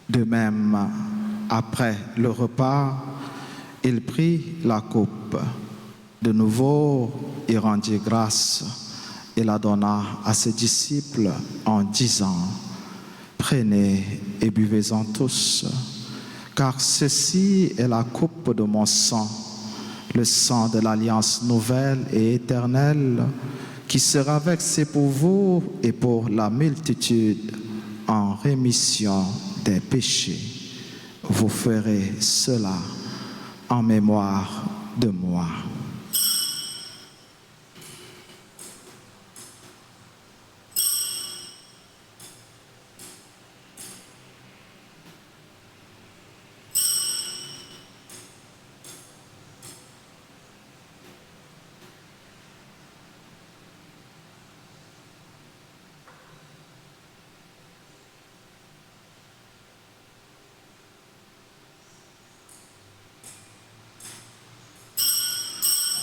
De même, après le repas, il prit la coupe. De nouveau, il rendit grâce et la donna à ses disciples en disant: prenez et buvez-en tous, car ceci est la coupe de mon sang, le sang de l'alliance nouvelle et éternelle, qui sera versé pour vous et pour la multitude en rémission des péchés. Vous ferez cela en mémoire de moi.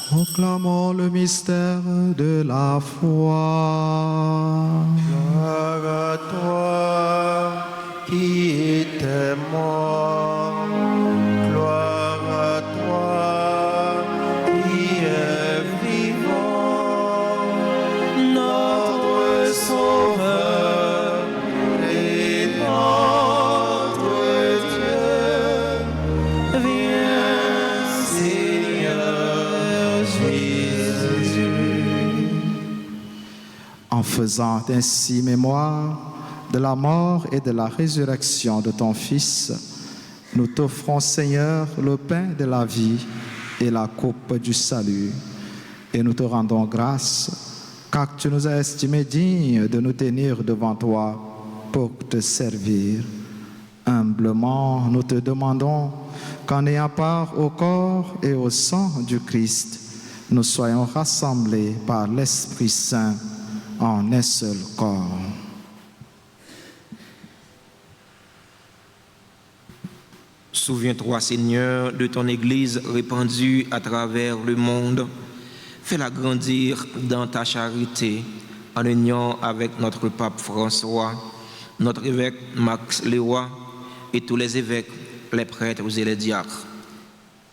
Proclamons le mystère de la foi. Gloire à toi qui étais mort, gloire à toi qui es vivant, Notre Sauveur et notre Dieu, viens, Seigneur Jésus. En faisant ainsi mémoire de la mort et de la résurrection de ton Fils, nous t'offrons, Seigneur, le pain de la vie et la coupe du salut. Et nous te rendons grâce, car tu nous as estimés dignes de nous tenir devant toi pour te servir. Humblement, nous te demandons qu'en ayant part au corps et au sang du Christ, nous soyons rassemblés par l'Esprit Saint en un seul corps. Souviens-toi, Seigneur, de ton Église répandue à travers le monde. Fais-la grandir dans ta charité, en union avec notre pape François, notre évêque Max Léoy et tous les évêques, les prêtres et les diacres.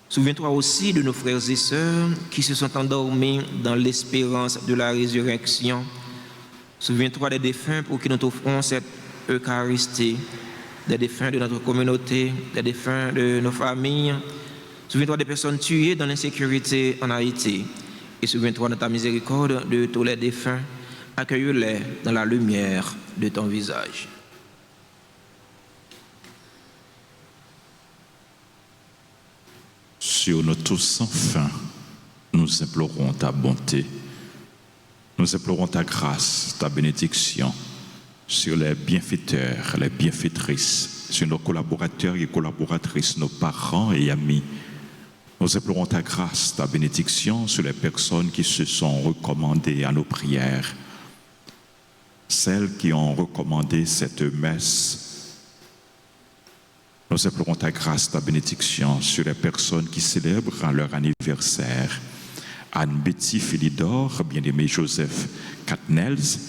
Souviens-toi aussi de nos frères et sœurs qui se sont endormis dans l'espérance de la résurrection. Souviens-toi des défunts pour qui nous t'offrons cette Eucharistie, des défunts de notre communauté, des défunts de nos familles. Souviens-toi des personnes tuées dans l'insécurité en Haïti. Et souviens-toi de ta miséricorde de tous les défunts. Accueille-les dans la lumière de ton visage. Sur nous tous sans fin, nous implorons ta bonté. Nous implorons ta grâce, ta bénédiction sur les bienfaiteurs, les bienfaitrices, sur nos collaborateurs et collaboratrices, nos parents et amis. Nous implorons ta grâce, ta bénédiction sur les personnes qui se sont recommandées à nos prières, celles qui ont recommandé cette messe. Nous implorons ta grâce, ta bénédiction sur les personnes qui célèbrent leur anniversaire. Anne-Betty Philidor, bien-aimé Joseph Katnels,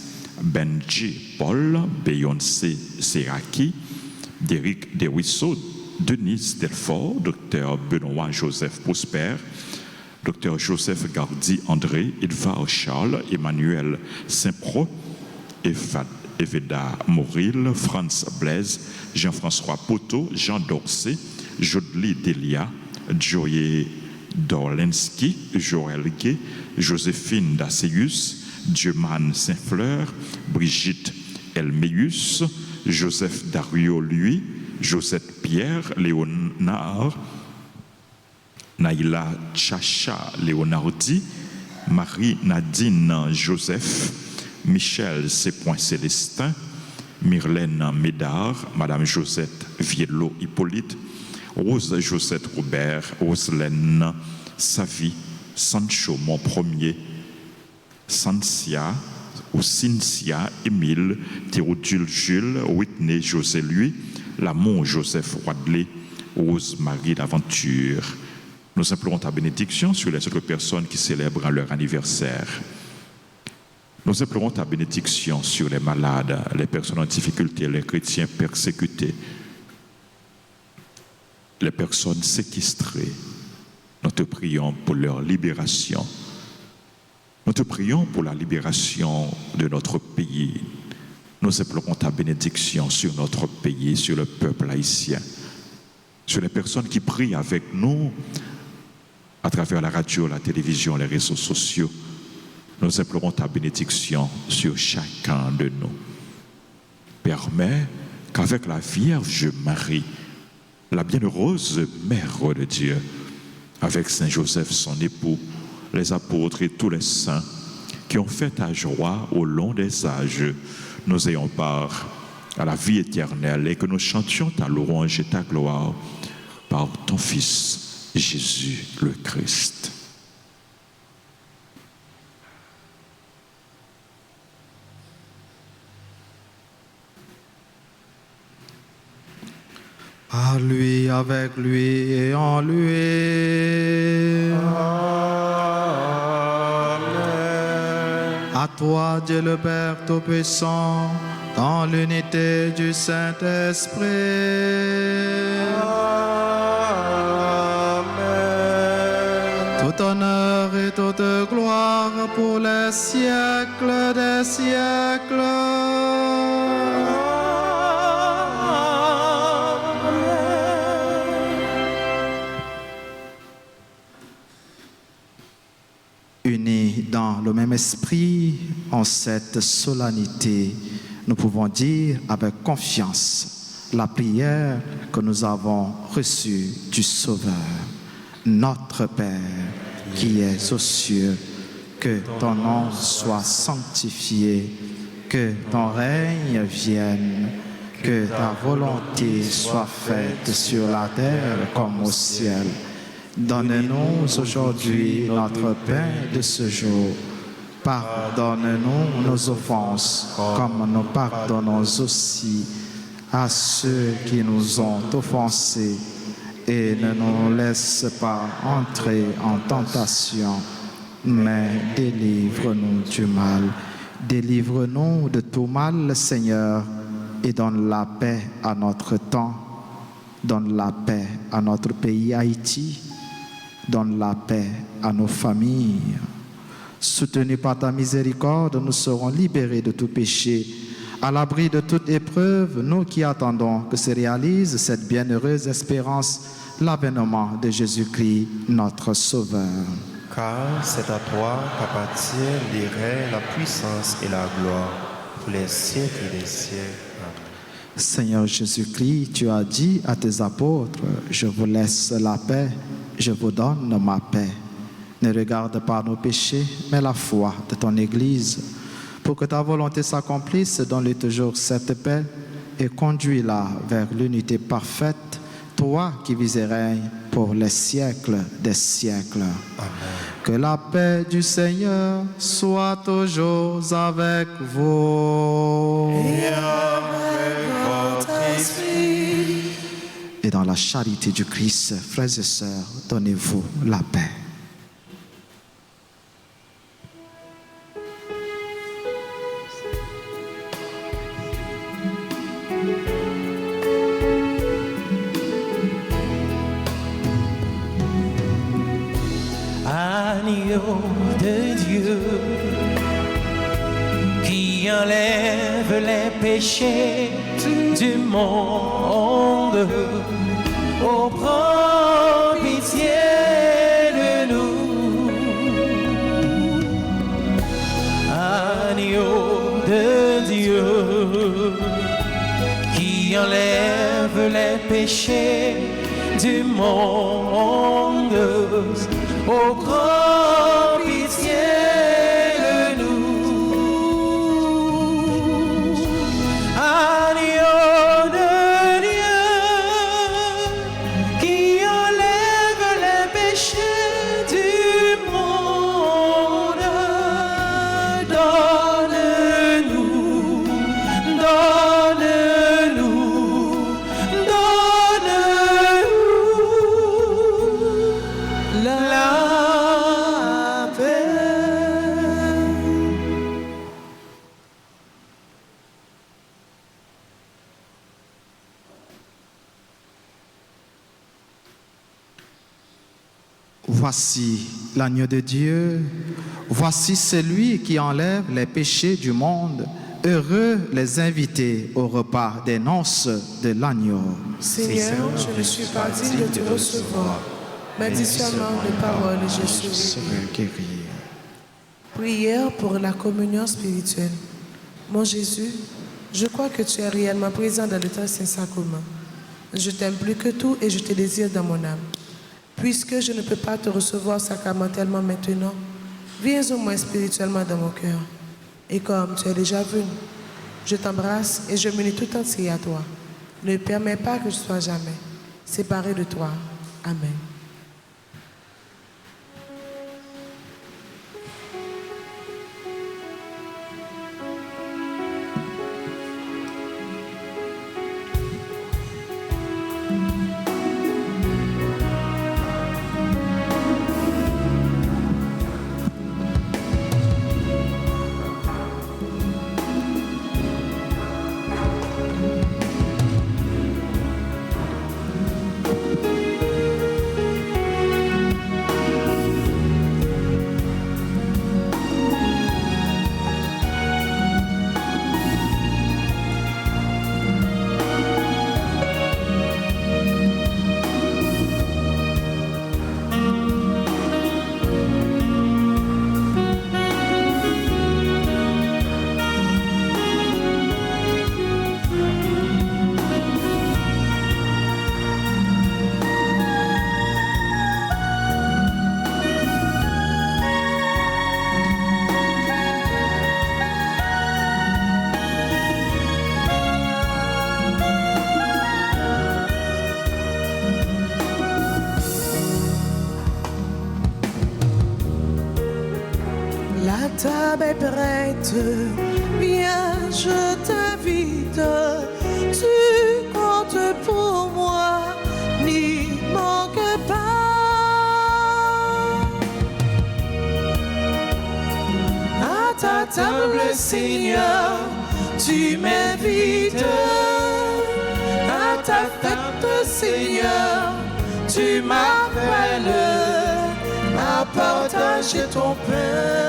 Benji Paul, Beyoncé Seraki, Derek Deruisseau, Denise Delfort, Dr Benoît Joseph Prosper, Dr Joseph Gardi André, Edvard Charles, Emmanuel Saint-Pro, Eveda Moril, Franz Blaise, Jean-François Poteau, Jean Dorsey, Jodli Delia, Joye Dorlensky, Joël Gay, Joséphine Dacius, Dieumane Saint-Fleur, Brigitte Elméus, Joseph Dario Lui, Josette Pierre Léonard, Naïla Chacha Léonardi, Marie-Nadine Joseph, Michel C. Célestin, Myrlène Médard, Madame Josette Viello Hippolyte, Rose Josette Robert, Roselaine Savy, Sancho Mon Premier, Sancia ou Cynthia Émile, Théodule Jules, Whitney José Lui, Lamont Joseph Wadley, Rose Marie d'Aventure. Nous implorons ta bénédiction sur les autres personnes qui célèbrent leur anniversaire. Nous implorons ta bénédiction sur les malades, les personnes en difficulté, les chrétiens persécutés, les personnes séquestrées. Nous te prions pour leur libération. Nous te prions pour la libération de notre pays. Nous implorons ta bénédiction sur notre pays, sur le peuple haïtien, sur les personnes qui prient avec nous à travers la radio, la télévision, les réseaux sociaux. Nous implorons ta bénédiction sur chacun de nous. Permets qu'avec la Vierge Marie, la bienheureuse Mère de Dieu, avec Saint Joseph son époux, les apôtres et tous les saints qui ont fait ta joie au long des âges, nous ayons part à la vie éternelle et que nous chantions ta louange et ta gloire par ton Fils, Jésus le Christ. À lui, avec lui et en lui. Amen. À toi, Dieu le Père Tout-Puissant, dans l'unité du Saint-Esprit. Amen. Tout honneur et toute gloire pour les siècles des siècles. Unis dans le même esprit, en cette solennité, nous pouvons dire avec confiance la prière que nous avons reçue du Sauveur. Notre Père, qui es aux cieux, que ton nom soit sanctifié, que ton règne vienne, que ta volonté soit faite sur la terre comme au ciel. Donne-nous aujourd'hui notre pain de ce jour. Pardonne-nous nos offenses, comme nous pardonnons aussi à ceux qui nous ont offensés. Et ne nous laisse pas entrer en tentation, mais délivre-nous du mal. Délivre-nous de tout mal, Seigneur, et donne la paix à notre temps. Donne la paix à notre pays Haïti. Donne la paix à nos familles. Soutenus par ta miséricorde, nous serons libérés de tout péché, à l'abri de toute épreuve, nous qui attendons que se réalise cette bienheureuse espérance, l'avènement de Jésus-Christ, notre Sauveur. Car c'est à toi qu'appartiennent les règnes, la puissance et la gloire pour les siècles des siècles. Amen. Seigneur Jésus-Christ, tu as dit à tes apôtres, je vous laisse la paix, je vous donne ma paix. Ne regarde pas nos péchés, mais la foi de ton Église. pour que ta volonté s'accomplisse, donne-lui toujours cette paix et conduis-la vers l'unité parfaite, toi qui vis et règnes pour les siècles des siècles. Amen. Que la paix du Seigneur soit toujours avec vous. Et avec votre esprit. Et dans la charité du Christ, frères et sœurs, donnez-vous la paix. Agneau de Dieu qui enlève les péchés du monde, oh prends pitié de nous. Agneau de Dieu qui enlève les péchés du monde, oh grand pitié de nous. Agneau de Dieu qui enlève les péchés du monde, donne-nous, donne-nous, donne-nous la paix. Voici l'agneau de Dieu, voici celui qui enlève les péchés du monde. Heureux les invités au repas des noces de l'agneau. Seigneur, je ne suis pas digne de te recevoir, mais dis seulement les paroles et je serai guéri. Prière pour la communion spirituelle. Mon Jésus, je crois que tu es réellement présent dans le très Saint-Sacrement. Je t'aime plus que tout et je te désire dans mon âme. Puisque je ne peux pas te recevoir sacramentellement maintenant, viens au moins spirituellement dans mon cœur. Et comme tu es déjà venu, je t'embrasse et je m'unis tout entier à toi. Ne permets pas que je sois jamais séparé de toi. Amen. La table est prête, viens, je t'invite. Tu comptes pour moi, n'y manque pas. À ta table, Seigneur, tu m'invites. À ta fête, Seigneur, tu m'appelles à partager ton pain.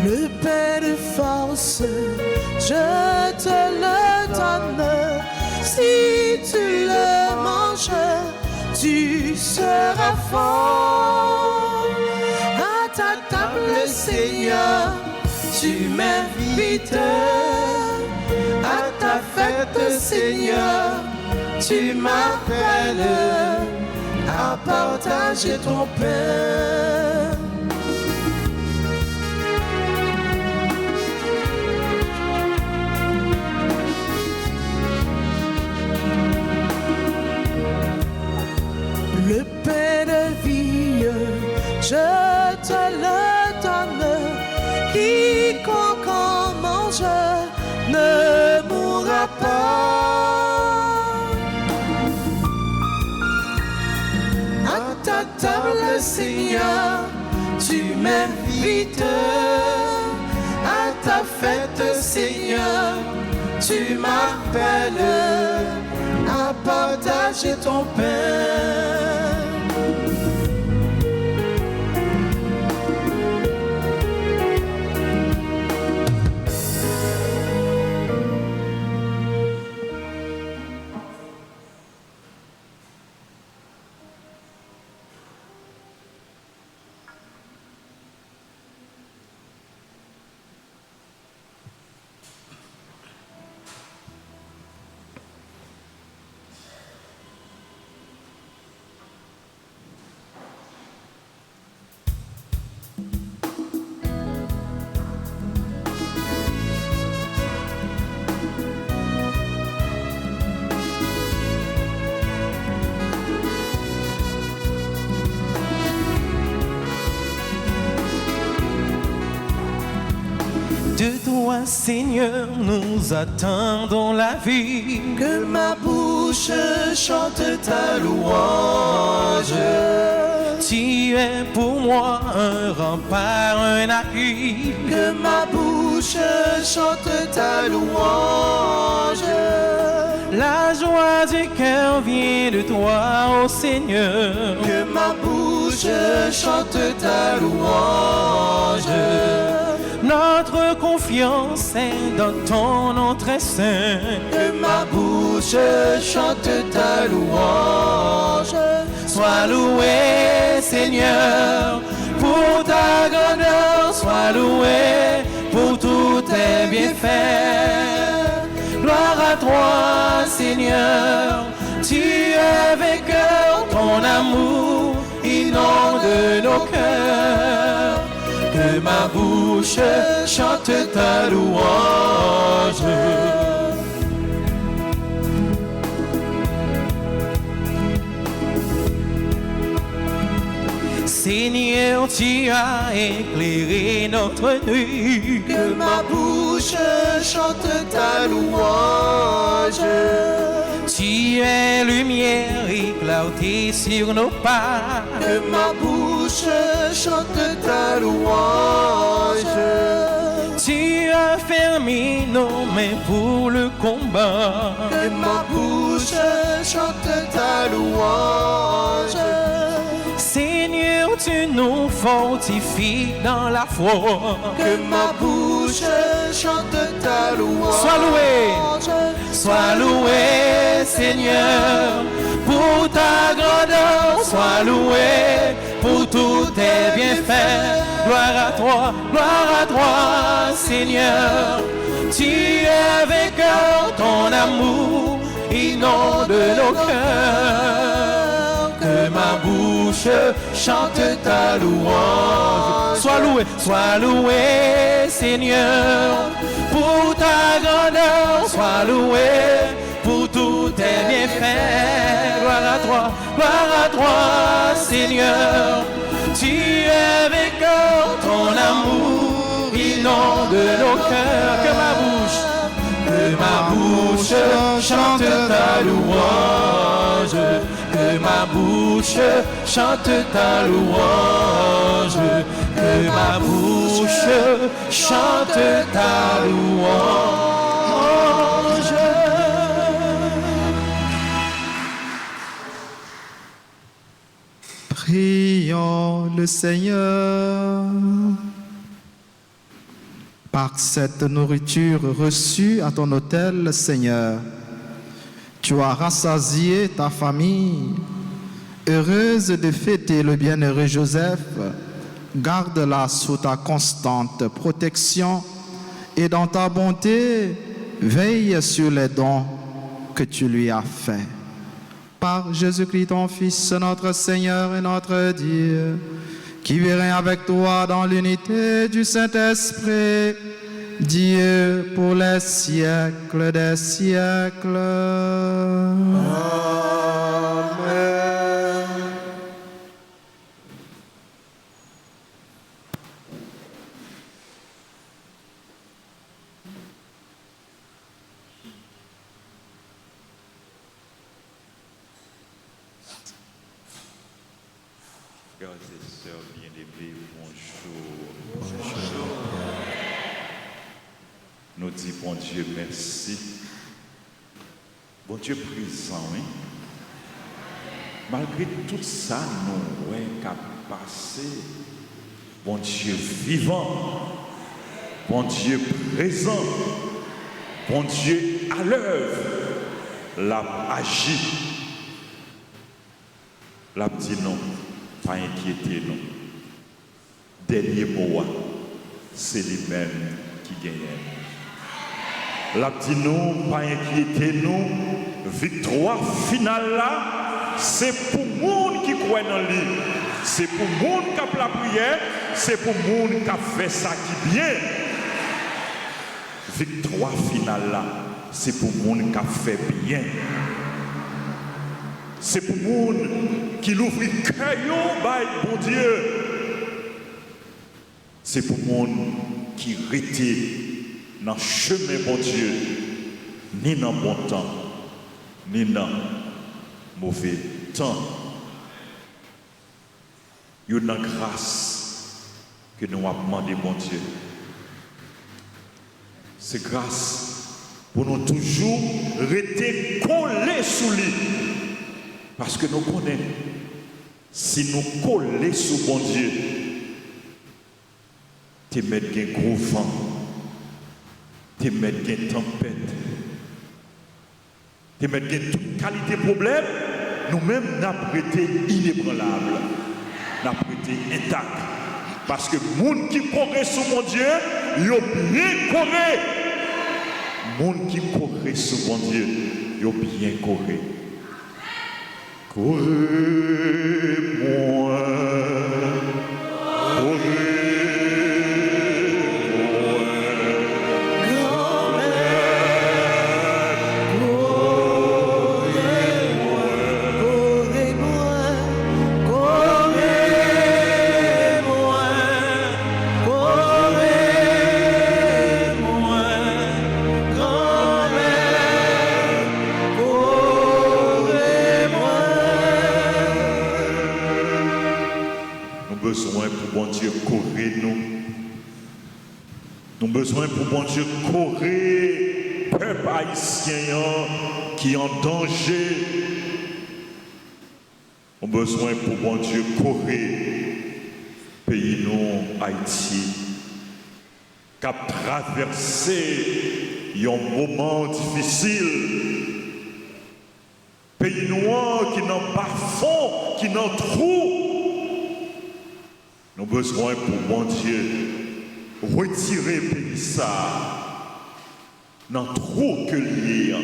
Le pain de force, je te le donne. Si tu le manges, tu seras fort. À ta table, Seigneur, tu m'invites. À ta fête, Seigneur, tu m'appelles à partager ton pain. Le pain de vie, je te le donne. Quiconque en mange ne mourra pas. À ta table, Seigneur, tu m'invites. À ta fête, Seigneur, tu m'appelles à partager ton pain. De toi, Seigneur, nous attendons la vie. Que ma bouche chante ta louange. Tu es pour moi un rempart, un appui. Que ma bouche chante ta louange. La joie du cœur vient de toi, ô Seigneur. Que ma bouche chante ta louange. Notre confiance est dans ton nom très saint. Que ma bouche chante ta louange. Sois loué, Seigneur, pour ta grandeur. Sois loué pour tous tes bienfaits. Gloire à toi, Seigneur. Tu es vainqueur, ton amour inonde nos cœurs. Que ma bouche chante ta louange. Seigneur, tu as éclairé notre nuit. Que ma bouche chante ta louange. Tu es lumière et clarté sur nos pas. Que ma bouche chante ta louange. Tu as fermé nos mains pour le combat. Que ma bouche chante ta louange. Seigneur, tu nous fortifies dans la foi. Que ma bouche chante ta louange. Sois loué, sois loué, Seigneur, pour ta grandeur. Sois loué pour tous tes bienfaits. Gloire à toi, Seigneur. Tu es vainqueur, ton amour inonde nos cœurs. Que ma bouche chante ta louange. Sois loué, Seigneur, pour ta grandeur. Sois loué pour tous tes bienfaits. Gloire à toi, Seigneur. Tu es vainqueur, ton amour inonde nos cœurs. Que ma bouche chante ta louange. Que ma bouche chante ta louange. Que ma bouche chante ta louange. Prions le Seigneur. Par cette nourriture reçue à ton autel, Seigneur, tu as rassasié ta famille. Heureuse de fêter le bienheureux Joseph, garde-la sous ta constante protection et dans ta bonté, veille sur les dons que tu lui as faits. par Jésus-Christ ton Fils, notre Seigneur et notre Dieu, qui vit avec toi dans l'unité du Saint-Esprit, Dieu pour les siècles des siècles. Frères et sœurs bien-aimés, bonjour. Nous disons, bon Dieu, merci. Bon Dieu présent, oui. Malgré tout ça, nous, ouais, qu'à passer. Bon Dieu vivant. Bon Dieu présent. Bon Dieu à l'œuvre. L'a agi. L'a dit non. Pas inquiéter nous. Dernier mot, c'est lui-même qui gagne. La dit nous, pas inquiéter nous. Victoire finale là, c'est pour le monde qui croit dans lui. C'est pour le monde qui a la prière. C'est pour le monde qui a fait ça qui bien. Victoire finale là, c'est pour le monde qui a fait bien. C'est pour le monde qui l'ouvre le cœur, bon Dieu. C'est pour le monde qui rétait dans le chemin, bon Dieu, ni dans le bon temps, ni dans le mauvais temps. Il y a une grâce que nous avons demandé, bon Dieu. C'est grâce pour nous toujours rester collés sous lui. Parce que nous connaissons, si nous collons sous bon Dieu, tu mets un gros vent, tu mets une tempête, tu mets toute qualité de problème, nous-mêmes, nous avons été inébranlables, nous avons été intacts. Parce que les gens qui courent sous mon Dieu, ils ont bien couru. Les gens qui courent sous mon Dieu, ils ont bien couru. Courez-moi, nous besoin pour bon Dieu courir peuple haïtien qui est en danger. Nous besoin pour bon Dieu courir pays nous Haïti qui a traversé un moment difficile. Pays noir qui n'ont pas fond, qui n'ont trou. Nous besoin pour bon Dieu retirer le pays ça dans trop que lié.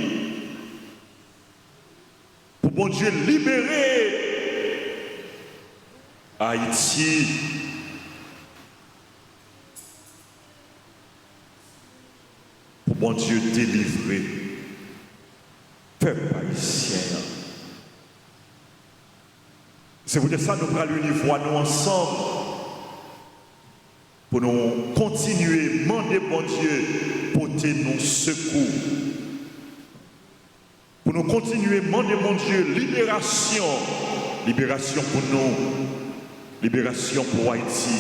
Pour bon Dieu libérer Haïti. Pour bon Dieu délivrer peuple haïtien. C'est pour ça que nous allons unir nous ensemble pour nous continuer à demander bon Dieu porter nos secours. Pour nous continuer à demander mon Dieu libération. Libération pour nous. Libération pour Haïti.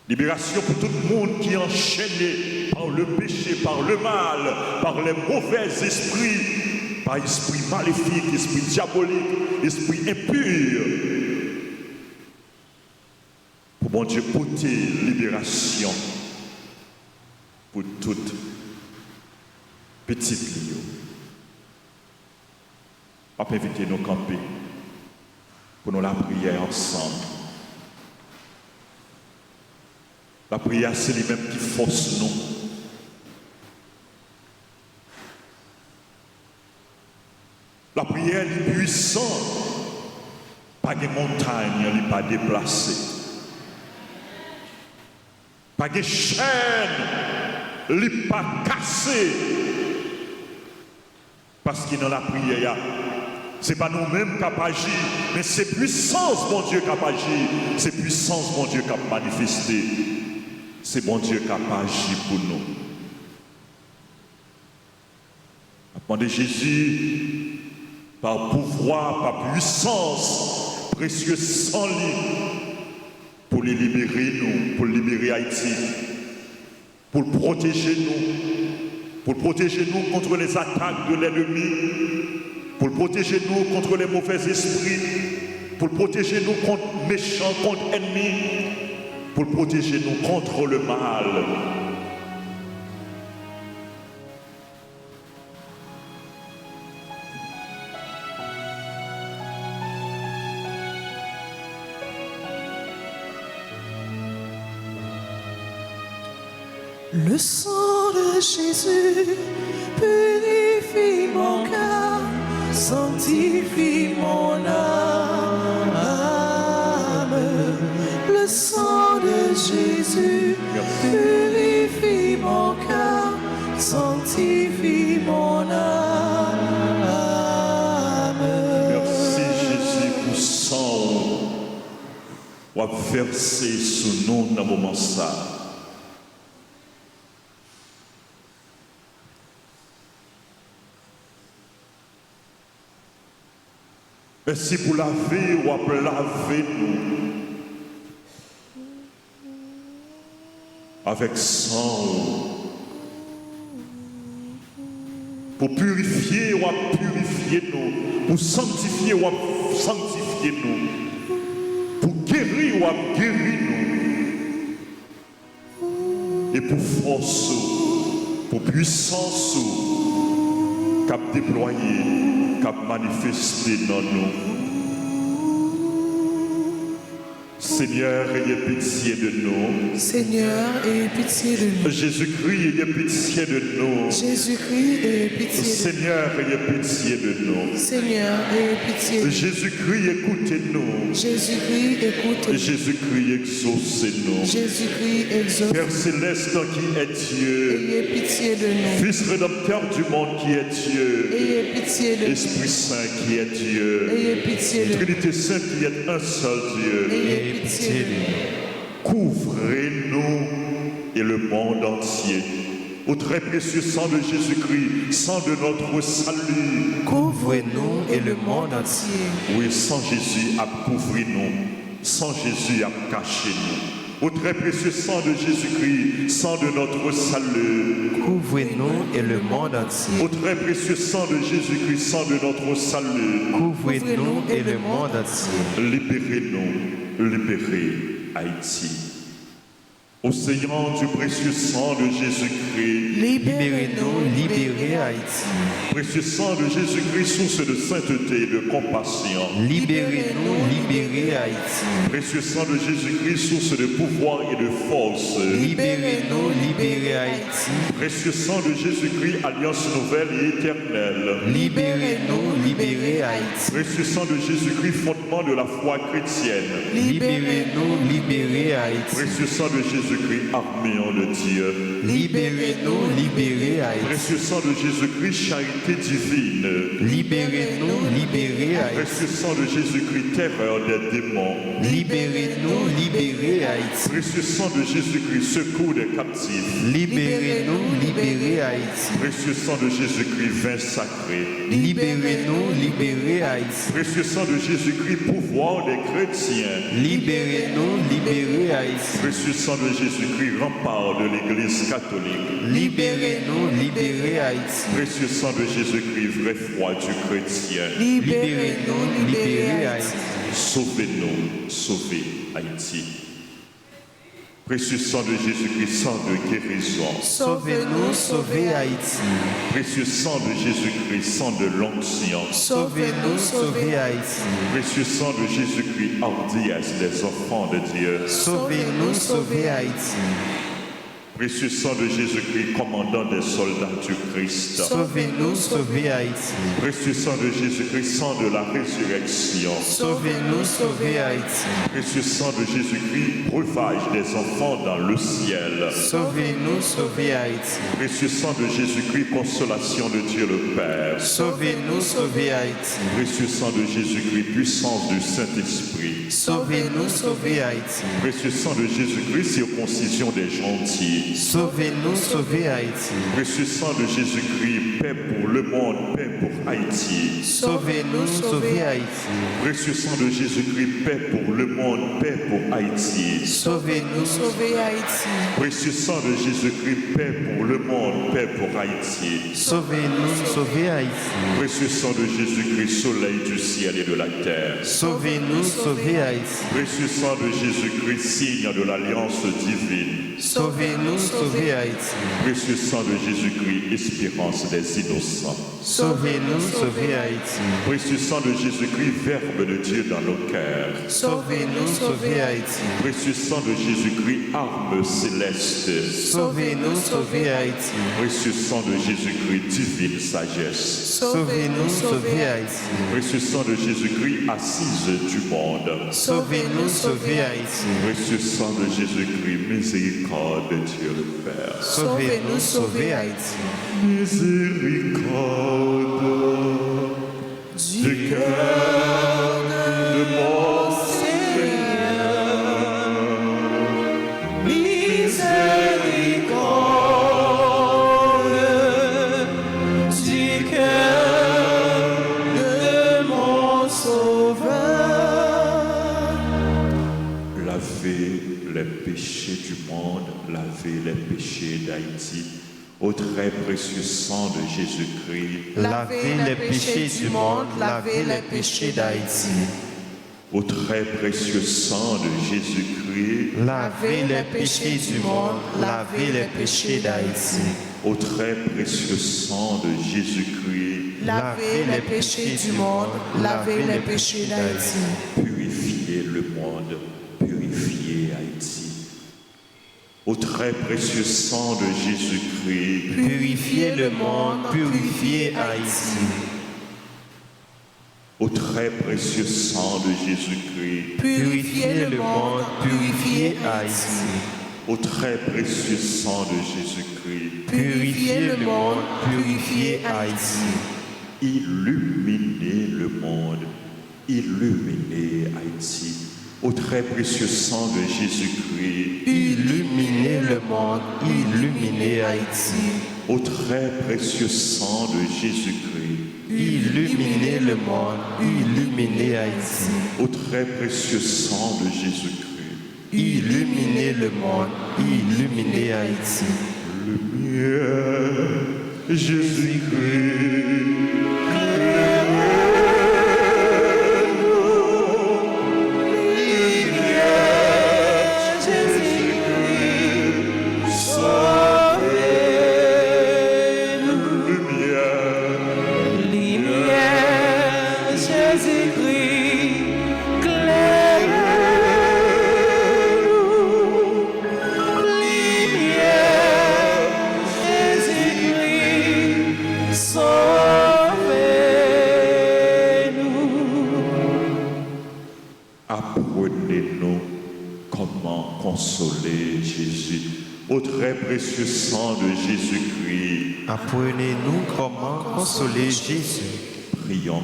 Libération pour tout le monde qui est enchaîné par le péché, par le mal, par les mauvais esprits, par esprit maléfique, esprit diabolique, esprit impur. Pour bon Dieu porter libération pour toute petite ligne. On peut inviter nos camper pour nous la prière ensemble. La prière, c'est lui-même qui force nous. La La prière est puissante. Pas de montagne, elle n'est pas déplacée. Pas de chaîne, elle n'est pas cassée. Parce que dans la prière, ce n'est pas nous-mêmes qui avons agi, mais c'est puissance, mon Dieu, qui a agi. C'est puissance, mon Dieu, qui a manifesté. C'est mon Dieu qui a agi pour nous. Appelez Jésus, par pouvoir, par puissance, précieux sang libre, pour les libérer, nous, pour libérer Haïti, pour protéger nous contre les attaques de l'ennemi, pour protéger nous contre les mauvais esprits, pour protéger nous contre méchants, contre ennemis, pour protéger nous contre le mal. Le sang de Jésus purifie mon cœur, sanctifie mon âme. Le sang de Jésus purifie mon cœur, sanctifie mon âme. Merci Jésus pour sang ou à verser sous nous dans le moment ça. Merci pour laver ou à laver nous avec sang. Pour purifier ou à purifier nous. Pour sanctifier ou à sanctifier nous. Pour guérir ou à guérir nous. Et pour force, pour puissance, cap déployer, cap manifester dans nous. Seigneur, ayez pitié de nous. Seigneur, ayez pitié de nous. Jésus-Christ, ayez pitié de nous. Jésus-Christ, ayez pitié de nous. Seigneur, ayez pitié de nous. Seigneur, ayez pitié de nous. Jésus-Christ, écoutez-nous. Jésus-Christ, écoute-nous. Jésus-Christ, exaucez-nous. Jésus-Christ, exauce. Père céleste qui est Dieu. Ayez pitié de nous. Fils rédempteur du monde qui est Dieu. Ayez pitié de nous. Esprit Saint qui est Dieu. Ayez pitié de nous. Trinité Sainte qui est un seul Dieu. Ayez pitié de nous. Couvrez-nous et le monde entier. Au très précieux sang de Jésus-Christ, sang de notre salut. Couvrez-nous et le monde entier. Oui, sans Jésus a couvert nous. Sans Jésus a caché nous. Au très précieux sang de Jésus-Christ, sang de notre salut. Couvrez-nous et le monde entier. Au très précieux sang de Jésus-Christ, sang de notre salut. Couvrez-nous et le monde entier. Libérez-nous, libérez Haïti. Océan du précieux sang de Jésus-Christ. Libérez-nous, libérez Haïti. Précieux sang de Jésus-Christ, source de sainteté et de compassion. Libérez-nous, libérez Haïti. Précieux sang de Jésus-Christ, source de pouvoir et de force. Libérez-nous, libérez Haïti. Précieux sang de Jésus-Christ, alliance nouvelle et éternelle. Libérez-nous, libérez Haïti. Précieux sang de Jésus-Christ, fondement de la foi chrétienne. Libérez-nous, libérez Haïti. Précieux sang de Jésus-Christ, arméon de Dieu. Libérez-nous, libérez Haïti. Précieux sang de Jésus-Christ, charité divine. Libérez-nous, libérez Haïti. Précieux sang de Jésus-Christ, terreur des démons. Libérez-nous, libérez Haïti. Précieux sang de Jésus-Christ, secours des captifs. Libérez-nous, libérez Haïti. Précieux sang de Jésus-Christ, vin sacré. Libérez-nous, libérez Haïti. Précieux sang de Jésus-Christ, pouvoir des chrétiens. Libérez-nous, libérez Haïti. Précieux sang de Jésus-Christ, rempart de l'Église catholique. Libérez-nous, libérez Haïti. Précieux sang de Jésus-Christ, vrai foi du chrétien. Libérez-nous, libérez Haïti. Sauvez-nous, sauvez Haïti. Précieux sang de Jésus-Christ, sang de guérison. Sauvez-nous, sauvez Haïti. Précieux sang de Jésus-Christ, sang de l'onction. Sauvez-nous, sauvez Haïti. Précieux sang de Jésus-Christ, hardiesse des enfants de Dieu. Sauvez-nous, sauvez Haïti. Précieux sang de Jésus-Christ, commandant des soldats du Christ. Sauvez-nous, sauvez Haïti. Précieux sang de Jésus-Christ, sang de la résurrection. Sauvez-nous, sauvez Haïti. Précieux sang de Jésus-Christ, breuvage des enfants dans le ciel. Sauvez-nous, sauvez Haïti. Précieux sang de Jésus-Christ, consolation de Dieu le Père. Sauvez-nous, sauvez Haïti. Précieux sang de Jésus-Christ, puissance du Saint-Esprit. Sauvez-nous, sauvez Haïti. Précieux sang de Jésus-Christ, circoncision des gentils. Sauvez-nous, sauvez Haïti. Précieux sang de Jésus-Christ, paix pour le monde, paix pour Haïti. Sauvez-nous, sauvez Haïti. Précieux sang de Jésus-Christ, paix pour le monde, paix pour Haïti. Sauvez-nous, sauvez Haïti. Précieux sang de Jésus-Christ, paix pour le monde, paix pour Haïti. Sauvez-nous, sauvez Haïti. Précieux sang de Jésus-Christ, soleil du ciel et de la terre. Sauvez-nous, sauvez Haïti. Précieux sang de Jésus-Christ, signe de l'alliance divine. Sauvez-nous, sauvez Haïti. Précieux sang de Jésus-Christ, espérance des innocents. Sauvez-nous, sauvez Haïti. Précieux sang de Jésus-Christ, Verbe de Dieu dans nos cœurs. Sauvez-nous, sauvez Haïti. Précieux sang de Jésus-Christ, arme céleste. Sauvez-nous, sauvez Haïti. Précieux sang de Jésus-Christ, divine sagesse. Sauvez-nous, sauvez Haïti. Précieux sang de Jésus-Christ, assise du monde. Sauvez-nous, sauvez Haïti. Précieux sang de Jésus-Christ, miséricorde de Dieu le Père. Sauvez-nous, sauvez Haïti. Miséricorde du cœur de mon Seigneur. Miséricorde du cœur de mon Sauveur. Lavez les péchés du monde, lavez les péchés d'Haïti. Au très précieux sang de Jésus-Christ, Lavez les péchés du monde, lavez les péchés d'Haïti. au très précieux sang de Jésus-Christ, Lavez les péchés du monde, lavez les péchés d'Haïti. au très précieux sang de Jésus-Christ, Lavez les péchés du monde, lavez les péchés d'Haïti. purifiez le monde, purifiez Haïti. Au très précieux sang de Jésus-Christ, Purifiez le monde, purifiez Haïti. au très précieux sang de Jésus-Christ, Purifiez le monde, purifiez Haïti. au très précieux sang de Jésus-Christ, Purifiez le monde, purifiez Haïti. illuminez le monde, illuminez Haïti. Au très précieux sang de Jésus-Christ, Illuminez le monde, illuminez Haïti. au très précieux sang de Jésus-Christ, Illuminez le monde, illuminez Haïti. au très précieux sang de Jésus-Christ, Illuminez le monde, illuminez Haïti. lumière, Jésus-Christ. Apprenez-nous comment consoler Jésus. Au très précieux sang de Jésus-Christ, Apprenez-nous comment consoler Jésus. prions.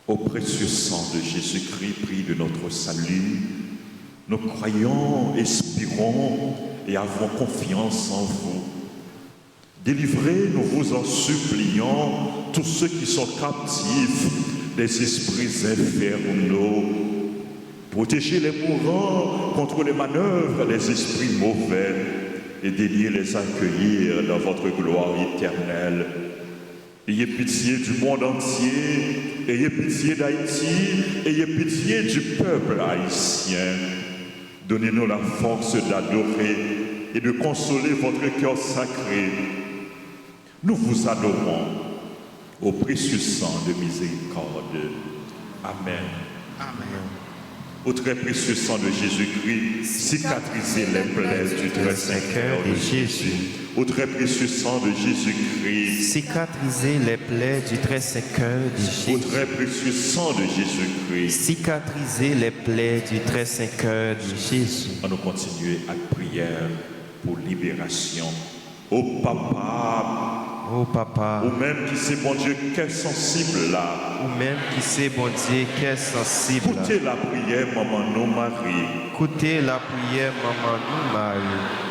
Au précieux sang de Jésus-Christ, pris de notre salut, nous croyons, espérons et avons confiance en vous. Délivrez, nous vous en supplions, tous ceux qui sont captifs des esprits infernaux. Protégez les mourants contre les manœuvres des esprits mauvais et daignez les accueillir dans votre gloire éternelle. Ayez pitié du monde entier, ayez pitié d'Haïti, ayez pitié du peuple haïtien. Donnez-nous la force d'adorer et de consoler votre cœur sacré. Nous vous adorons au précieux sang de miséricorde. Amen. Amen. Au très précieux sang de Jésus-Christ, cicatrisez les plaies du très saint cœur de Jésus. Au très précieux sang de Jésus-Christ, Cicatrisez les plaies du très saint cœur de au Jésus. très précieux sang de Jésus-Christ. Cicatrisez les plaies du très saint cœur de Jésus. On nous continuer à prière pour libération. Au Papa, Oh papa, ou même qui c'est bon Dieu, qu'est sensible là. ou même qui sait bon Dieu, qui est sensible. Écoutez la prière, maman, non Marie. Écoutez la prière, maman, nous Marie.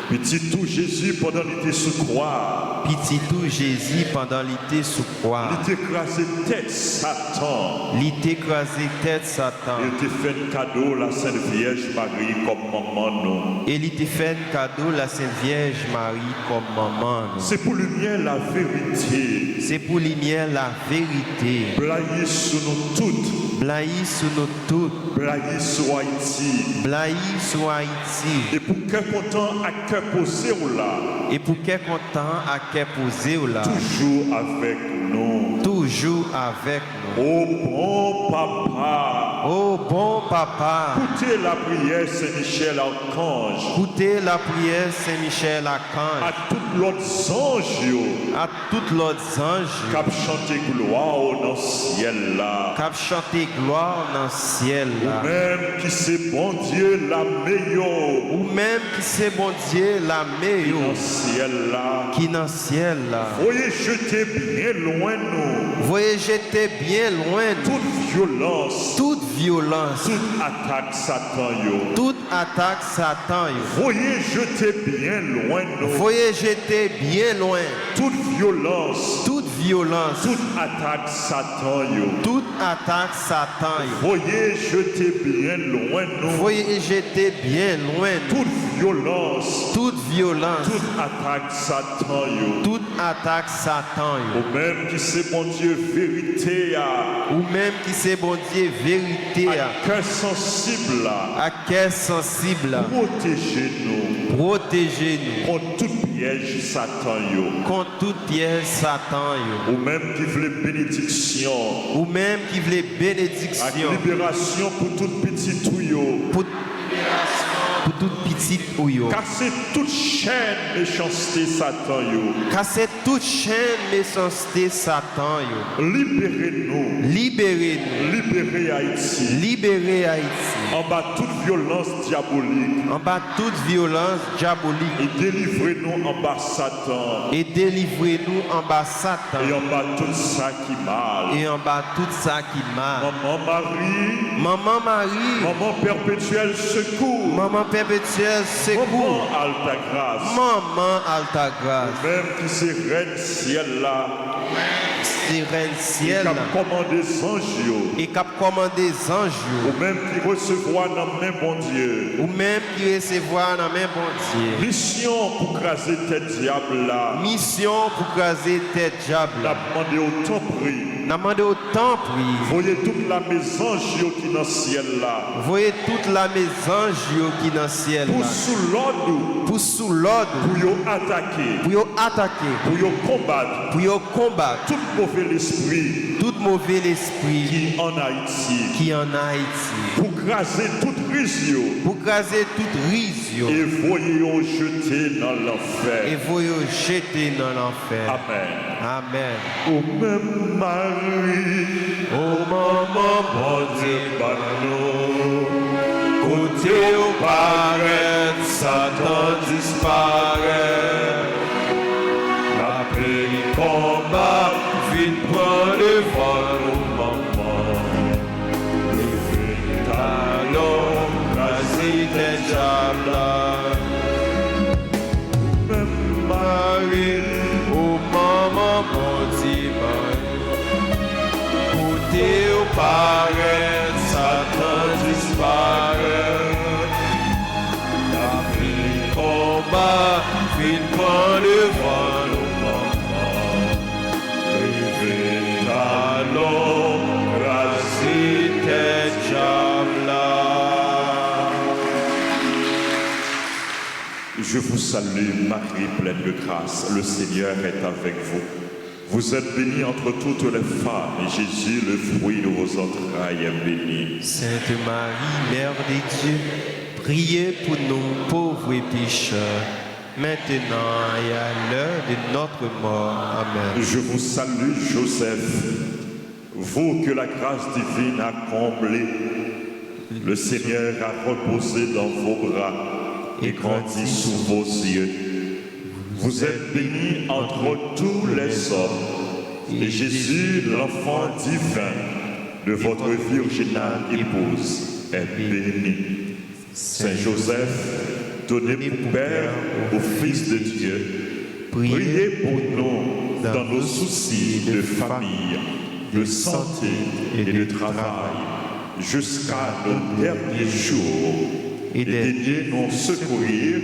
Petit tout Jésus pendant qu'il était sous croix. Pitié tout Jésus pendant l'été sous croix. Il était écrasé tête Satan. L'été écrasé tête Satan. Il était fait un cadeau la Sainte Vierge Marie comme maman nous. Et il te fait un cadeau la Sainte Vierge Marie comme maman. nous. C'est pour lumière la vérité. C'est pour lumière la vérité. Blayer sur nous toutes. Blaillir sur nous toutes. Blayer sur Haïti. Blaillir sur Haïti. Et pour qu'un content à cœur posé ou là. Et pour qu'est content à qu'est posé ou là. Toujours avec nous. Toujours avec nous. Oh bon papa. Oh bon papa. Écoutez la prière Saint-Michel Archange. Écoutez la prière Saint-Michel Archange. À tous l'autres anges. À toutes les anges. Cap chanter gloire dans le ciel là. Cap chanter gloire dans le ciel là. Même qui c'est bon Dieu la meilleure. Ou même qui c'est bon Dieu la Dans meilleure. le ciel là. Qui dans le ciel là. Voyez jeter bien loin nous. Voyez jeter bien loin nous. Toute violence. Toute violence. Toute attaque Satan yo. Toute attaque Satan. yo. Voyez jeter bien loin nous. Voyez jeter bien loin. Toute violence. Toute violence. Toute attaque Satan yo. Toute attaque Satan. yo. Voyez jeter bien loin nous. Voyez jeter bien loin nous. Toute violence. Toute violence. Toute attaque Satan yo. Toute attaque Satan. yo. Ou même qui c'est bon Dieu vérité ya. Ou même qui c'est bon Dieu vérité. À cœur sensible là. À cœur sensible. Protégez-nous Protégez-nous. contre toute piège Satan yo. Contre toute piège Satan. yo. Ou même qui voulait bénédiction. Ou même qui voulait Avec bénédiction. libération pour toute petite touyo. Pour toute petite ou yo. Casser toute chaîne méchanceté Satan yo. Casser toute chaîne méchanceté Satan. yo. Libérez-nous. Libérez-nous. Libérez Haïti. Libérez Haïti. En bas toute violence diabolique. En bas toute violence diabolique. Et délivrez-nous en bas Satan. Et délivrez-nous en bas Satan. Et en bas tout ça qui mal. Et en bas tout ça qui m'a. Maman Marie. Maman Marie. Maman perpétuelle secours. Maman perpétuelle secours. Maman alta grâce. Maman alta grâce. Même qui c'est reine ciel là. Sirène Qui ciel. a commandé anges yo. Et cap commandé anges. Ou même qui recevoir dans main bon Dieu. Ou même qui recevoir dans main bon Dieu. Mission pour craser tête diable là. Mission pour craser tête diable. N'a demandé autant prix. N'a demandé autant prix. Voyez toute la maison yo qui dans le ciel là. Voyez toute la maison qui dans le ciel Pour là. sous l'ordre. Pour sous l'ordre. Pour yo attaquer. Pour yo attaquer. Pour yo combattre. Pour yo combattre. Tout mauvais esprit Tout mauvais esprit qui en Haïti. qui en Haïti. Pour craser toute risio. Pour craser toute risio. Et voyez yo jeter dans Et l'enfer. vous yo jeter dans l'enfer. Amen. Amen. Au même Marie. Oh maman, bon Dieu, Bano. côté au paradis, Satan disparaît. La paix combat, vite prend le vol, oh maman. Le talon, quasi des diables. Même Marie, oh maman, bon Dieu, côté au paradis, Satan disparaît. La vie combat, vite prend le vol, oh maman. Rivé talon, grâce tes diables. Je vous salue, Marie pleine de grâce. Le Seigneur est avec vous. Vous êtes bénie entre toutes les femmes, et Jésus, le fruit de vos entrailles, est béni. Sainte Marie, Mère de Dieu, priez pour nous pauvres et pécheurs, maintenant et à l'heure de notre mort. Amen. Je vous salue, Joseph, vous que la grâce divine a comblé. Le Seigneur a reposé dans vos bras et grandi sous vos yeux. Vous êtes bénie entre tous les hommes, et Jésus, l'enfant divin de votre virginale épouse, est béni. Saint Joseph, donnez pour Père au Fils de Dieu, priez pour nous dans nos soucis de famille, de santé et de travail, jusqu'à nos derniers jours, et daignez nous secourir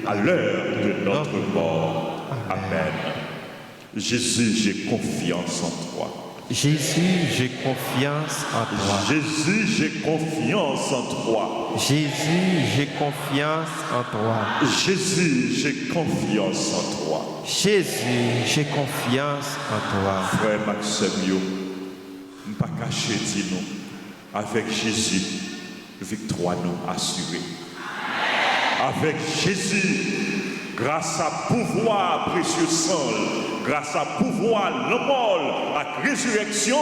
à l'heure de notre mort. Amen. Jésus, j'ai confiance en toi. Jésus, j'ai confiance en toi. Jésus, j'ai confiance en toi. Jésus, j'ai confiance en toi. Jésus, j'ai confiance en toi. Jésus, j'ai confiance en toi. Frère Maxime, yo, ne pas cacher nous. Avec Jésus, victoire nous assurée. Avec Jésus, grâce à pouvoir précieux sang, grâce à pouvoir la mort, la résurrection,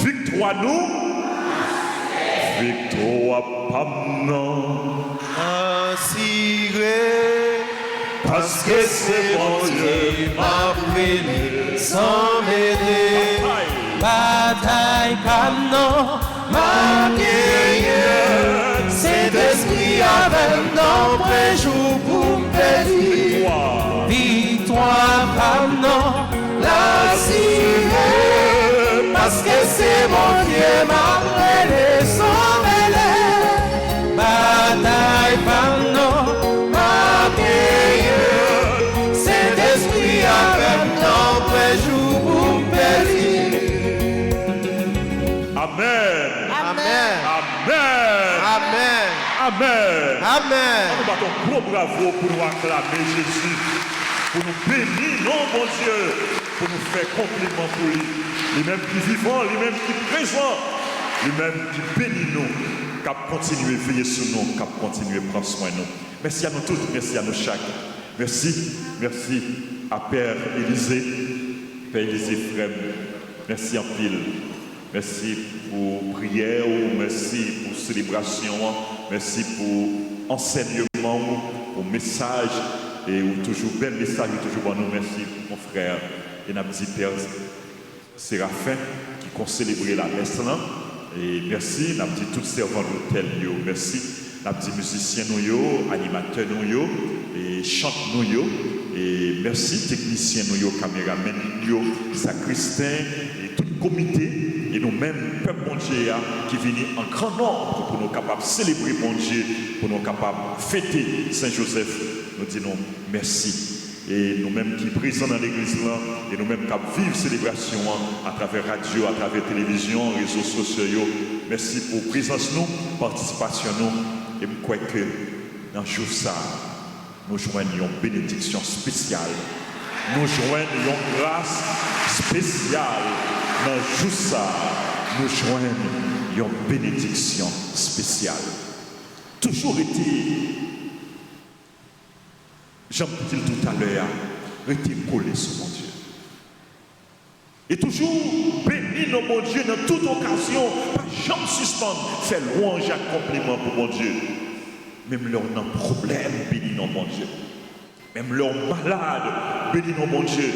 victoire nous, victoire pas non. Assuré, Parce que c'est mon Dieu, m'a pris sans m'aider. Bataille comme non, ma guerrière. C'est l'esprit avec nos préjours pour me bénir. Victoire comme non, la parce que c'est mon Dieu, ma prélé sans mêler. Bataille comme non, ma guerrière. C'est l'esprit avec nos préjours pour me bénir. Amen. Amen. Amen. Amen. Amen. Amen. Nous battons gros bravo pour nous acclamer Jésus, pour nous bénir, non, mon Dieu, pour nous faire compliment pour lui. Lui-même qui vivant, lui-même qui présent, lui-même qui bénit nous, qui a continué à veiller sur nous, qui a continué à prendre soin de nous. Merci à nous tous, merci à nous chaque. Merci, merci à Père Élisée, Père Élisée Frère. Merci en pile. Merci pour prière, merci pour célébration, merci pour enseignement, pour message, et toujours bel message, toujours bon nous. Merci mon frère et notre petit Père Séraphin qui ont célébré la messe là. Et merci, notre petit tout servant d'hôtel, merci, notre petit musicien nous, animateur nous, et chante nous, et merci technicien nous, caméraman nous, sacristain et tout le comité. Et nous-mêmes, peuple bon Dieu, qui viennent en grand nombre pour nous capables de célébrer bon Dieu, pour nous capables de fêter Saint-Joseph, nous disons merci. Et nous-mêmes qui sommes présents dans l'église là, et nous-mêmes qui vivons célébration à travers radio, à travers télévision, réseaux sociaux, merci pour la présence nous, participation nous. Et je crois que dans ce jour ça, nous joignons une bénédiction spéciale. Nous joignons une grâce spéciale. Dans ce jour ça, nous joignons une bénédiction spéciale. Toujours été, j'en dis tout à l'heure, été collé sur mon Dieu. Et toujours béni nos mon Dieu dans toute occasion, pas jamais suspendre, faire louange et compliment pour mon Dieu. Même là on a un problème, béni nos mon Dieu. Même là on est malade, béni nos mon Dieu.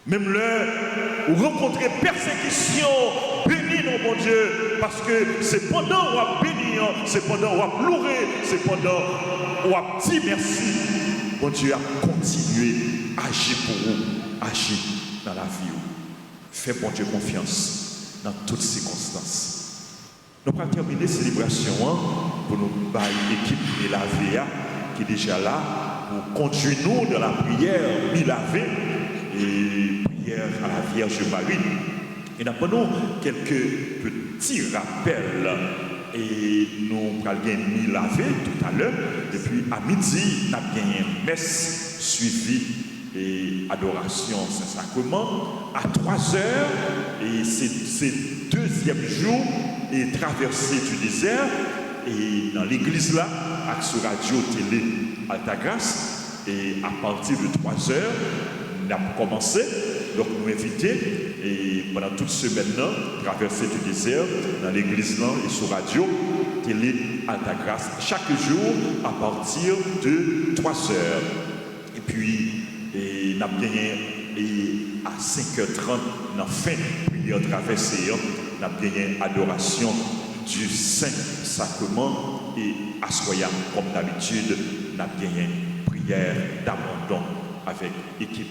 Même là, où rencontrer persécution, bénis nos bon Dieu, parce que c'est pendant où on béni, c'est pendant où on loué, c'est pendant où on dit merci. Bon Dieu a continué à agir pour vous, agir dans la vie. Fais bon Dieu confiance dans toutes circonstances. Nous allons terminer cette célébration pour nous bailler l'équipe de la VA qui est déjà là pour conduire nous dans la prière mi-lavée et prière à la Vierge Marie. Et nous prenons quelques petits rappels et nous allons mi-laver tout à l'heure. Et puis à midi, nous avons une messe suivie et adoration Saint-Sacrement à 3 heures, et c'est deuxième jour et traversée du désert, et dans l'église là, avec sur radio télé Altagrace, et à partir de 3 heures, on a commencé, donc nous inviter, et pendant toute semaine là, traversée du désert, dans l'église là et sur radio télé Altagrace, chaque jour à partir de 3 heures. Et puis, et nous avons gagné à 5h30, dans la fin prière traversée, nous avons gagné adoration du Saint-Sacrement et à Soya, comme d'habitude, nous avons gagné prière d'abandon avec l'équipe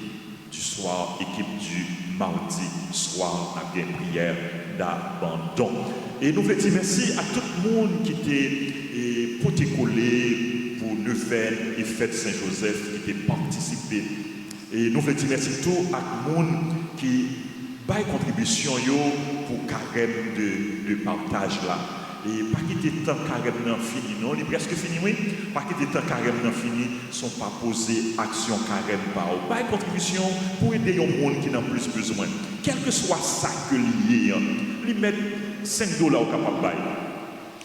du soir, équipe du mardi soir, nous avons gagné prière d'abandon. Et nous voulons dire merci à tout le monde qui était pour coller pour Neuvaine et Fête Saint-Joseph qui était participé. Et nous voulons dire merci à tout le monde qui baille contribution pour carême de partage là. Et pas qu'il temps carême non fini, non, il est presque fini, oui. Pas qu'il temps carême non fini, sont pas posés action carême par eux. Baille contribution pour aider les gens qui n'ont plus besoin. Quel que soit ça que lié, ils mettent $5 au capable de bailler.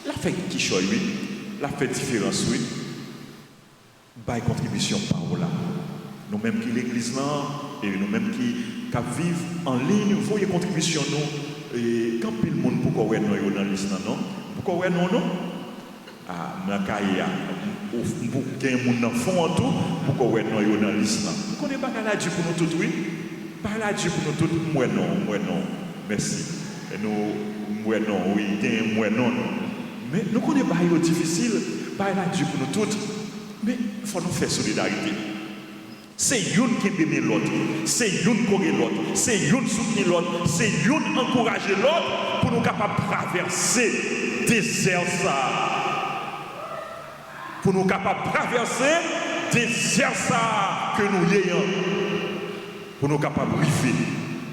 La fait qui choisit, oui. La fait différence, oui. Baille contribution par eux là. Nous-mêmes qui l'église là, et nous-mêmes qui vivent en ligne, vous voyez contribution nous. Et quand le monde pourquoi ouais nous dans liste non? Pourquoi ouais non? Ah, dans cahier pour gagner mon enfant en tout, pourquoi ouais nous dans liste là? Vous connaissez pas la Dieu pour nous tous oui? Pas la Dieu pour nous tous, moi non. Merci. Et nous moi non, oui, gagne moi non. Mais nous connaissons pas difficile, pas la Dieu pour nous tous. Mais il faut nous faire solidarité. C'est une qui aime l'autre, c'est une qui aime l'autre, c'est une soutenir l'autre, c'est une encourager l'autre pour nous capables de traverser le désert ça. Pour nous capables de traverser le désert ça que nous ayons. Pour nous capables de arriver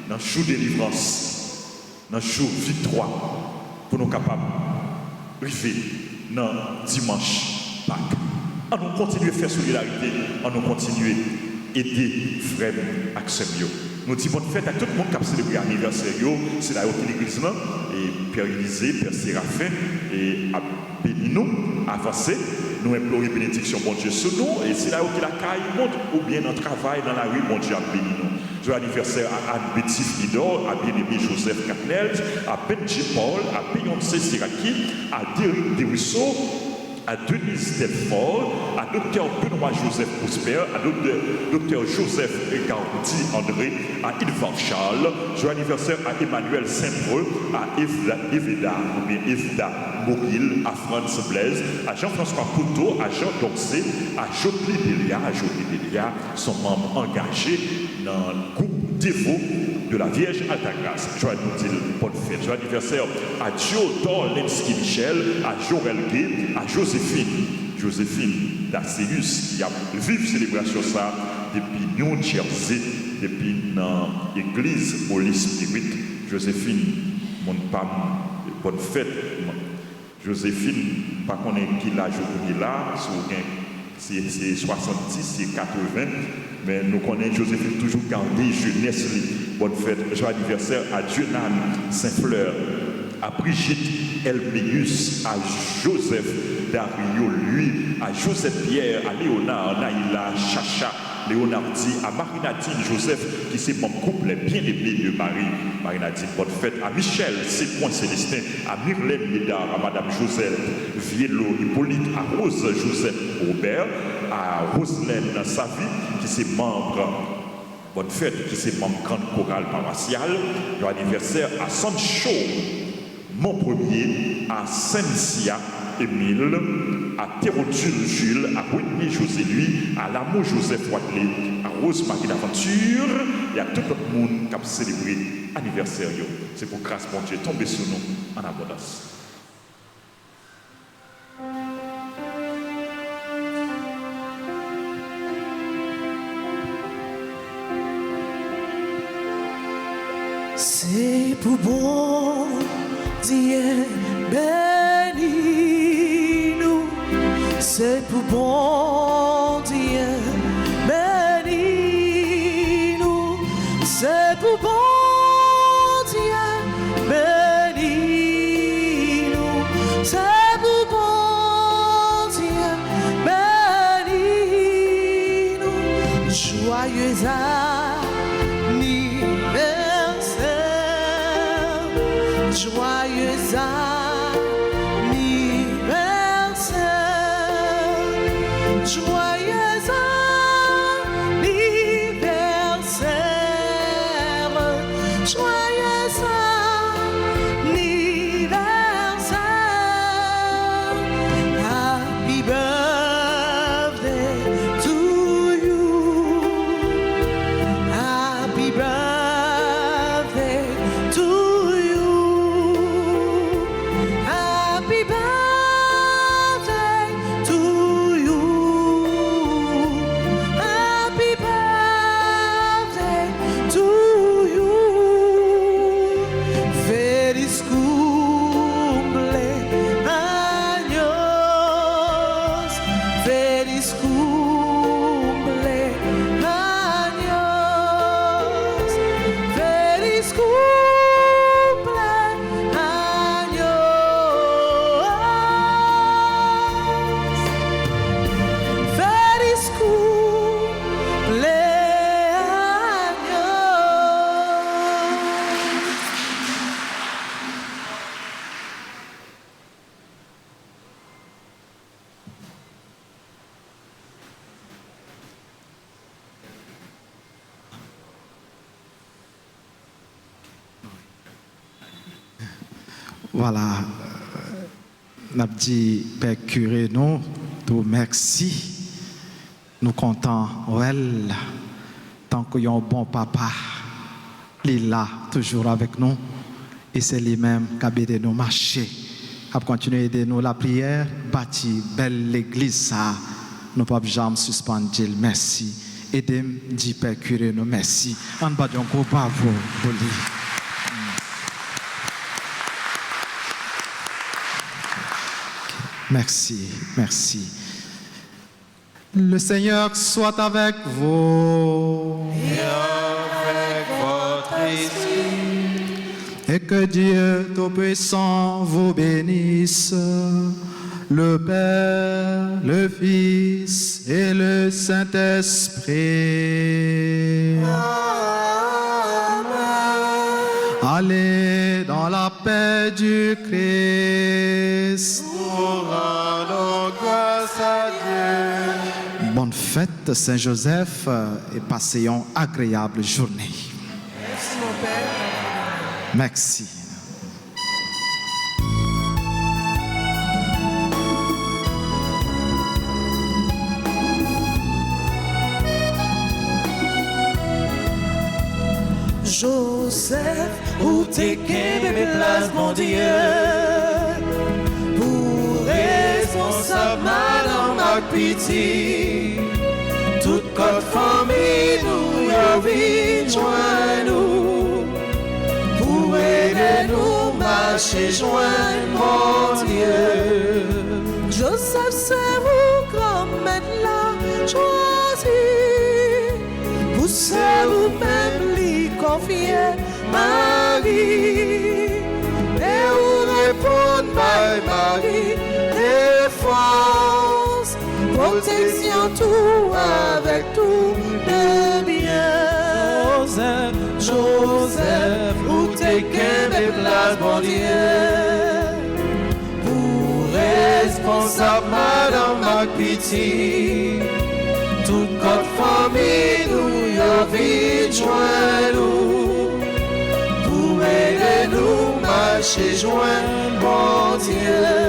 dans le jour de délivrance, dans le jour de victoire. Pour nous capables de arriver dans le dimanche Pâques. On nous continue à faire solidarité, on nous continue aider frères accès mieux. Nous disons bonne fête à tout le monde qui a célébré l'anniversaire. C'est là où l'église et Père Élisée, Père Séraphin et à béni-nous, avancer. Nous implorons bénédiction, bon Dieu, sur nous. Et c'est là où la caille monte ou bien dans le travail, dans la rue, bon Dieu, à béni-nous. Joyeux anniversaire à Anne-Betty Fidor, à bien-aimé Joseph Catnel, à Benji Paul, à Beyoncé Siraki, à Derrick Deruisseau, à Denise Delfort, à Dr Benoît Joseph Prosper, à Dr Joseph Gaudi André, à Yves Charles, joyeux anniversaire à Emmanuel Saint-Preux, à Evda Mogil, à Franz Blaise, à Jean-François Poutot, à Jean Doxé, à Jotli Delia, sont membres engagés dans le groupe dévot de la Vierge Altagrace. Joyeux bonne fête. Joyeux anniversaire à Joe Dorlensky Michel, à Jorel Gay, à Joséphine Daceus, qui a vive célébration ça depuis New Jersey, depuis l'église Holy Spirit. Joséphine, mon pam, bonne fête. Joséphine, pas qu'on est qui l'âge aujourd'hui là, c'est 70, c'est 80, mais nous connaissons Joséphine toujours gardée jeunesse. Bonne fête, joyeux anniversaire à Dionan Saint-Fleur, à Brigitte Elméus, à Joseph Dario, lui, à Joseph Pierre, à Léonard, Naïla, Chacha, Léonardi, à Marie-Nadine Joseph, qui c'est mon couple bien-aimé de Marie-Nadine, bonne fête, à Michel Séquoin Célestin, à Myrlène Médard, à Madame Joseph Viello Hippolyte, à Rose Joseph Robert, à Roselaine Savi, qui c'est membre. Bonne fête, qui c'est membre grande chorale paroissiale. Leur anniversaire à Sancho, mon premier, à Saint-Sia Émile, à Thérodule Jules, à Whitney José lui, à Lamo Joseph Watley, à Rose-Marie d'Aventure et à tout le monde qui a célébré l'anniversaire. C'est pour grâce, mon Dieu, tomber sur nous en abondance. C'est pour bon Dieu béni nous, c'est pour bon Dieu béni Voilà, nous avons dit, Père curé, nous, tout merci. Nous comptons, well, tant qu'il y a un bon papa, il est là, toujours avec nous. Et c'est lui-même qui a aidé nous marcher. A continuer à aider nous la prière, bâtir belle l'église ça. Nous ne pouvons jamais suspendre. Merci. Aidez-moi, dit Père curé, nous merci. En bas d'un gros bravo pour lui. Merci, merci. Le Seigneur soit avec vous. Et avec votre esprit. Et que Dieu Tout-Puissant vous bénisse, le Père, le Fils et le Saint-Esprit. Allez dans la paix du Christ. Nous rendons grâce à Dieu. Bonne fête Saint-Joseph et passez une agréable journée. Merci mon Père. Merci. Joseph, où t'es bébé place, mon Dieu, pour responsable, madame, ma pitié, toute notre famille, nous y avons joint nous, pour aider nous, marcher, joindre, mon Dieu. Joseph, c'est vous, grand-mère, la choisi, vous c'est vous-même, confier Marie, et où répondre par Marie, défense, protection, tout avec tout de bien. Joseph, Joseph, où t'es qu'un place, mon Dieu, pour responsable, madame, ma pitié, toute notre famille, nous y avons joint nous, pour aider nous, marcher, joindre, bon Dieu.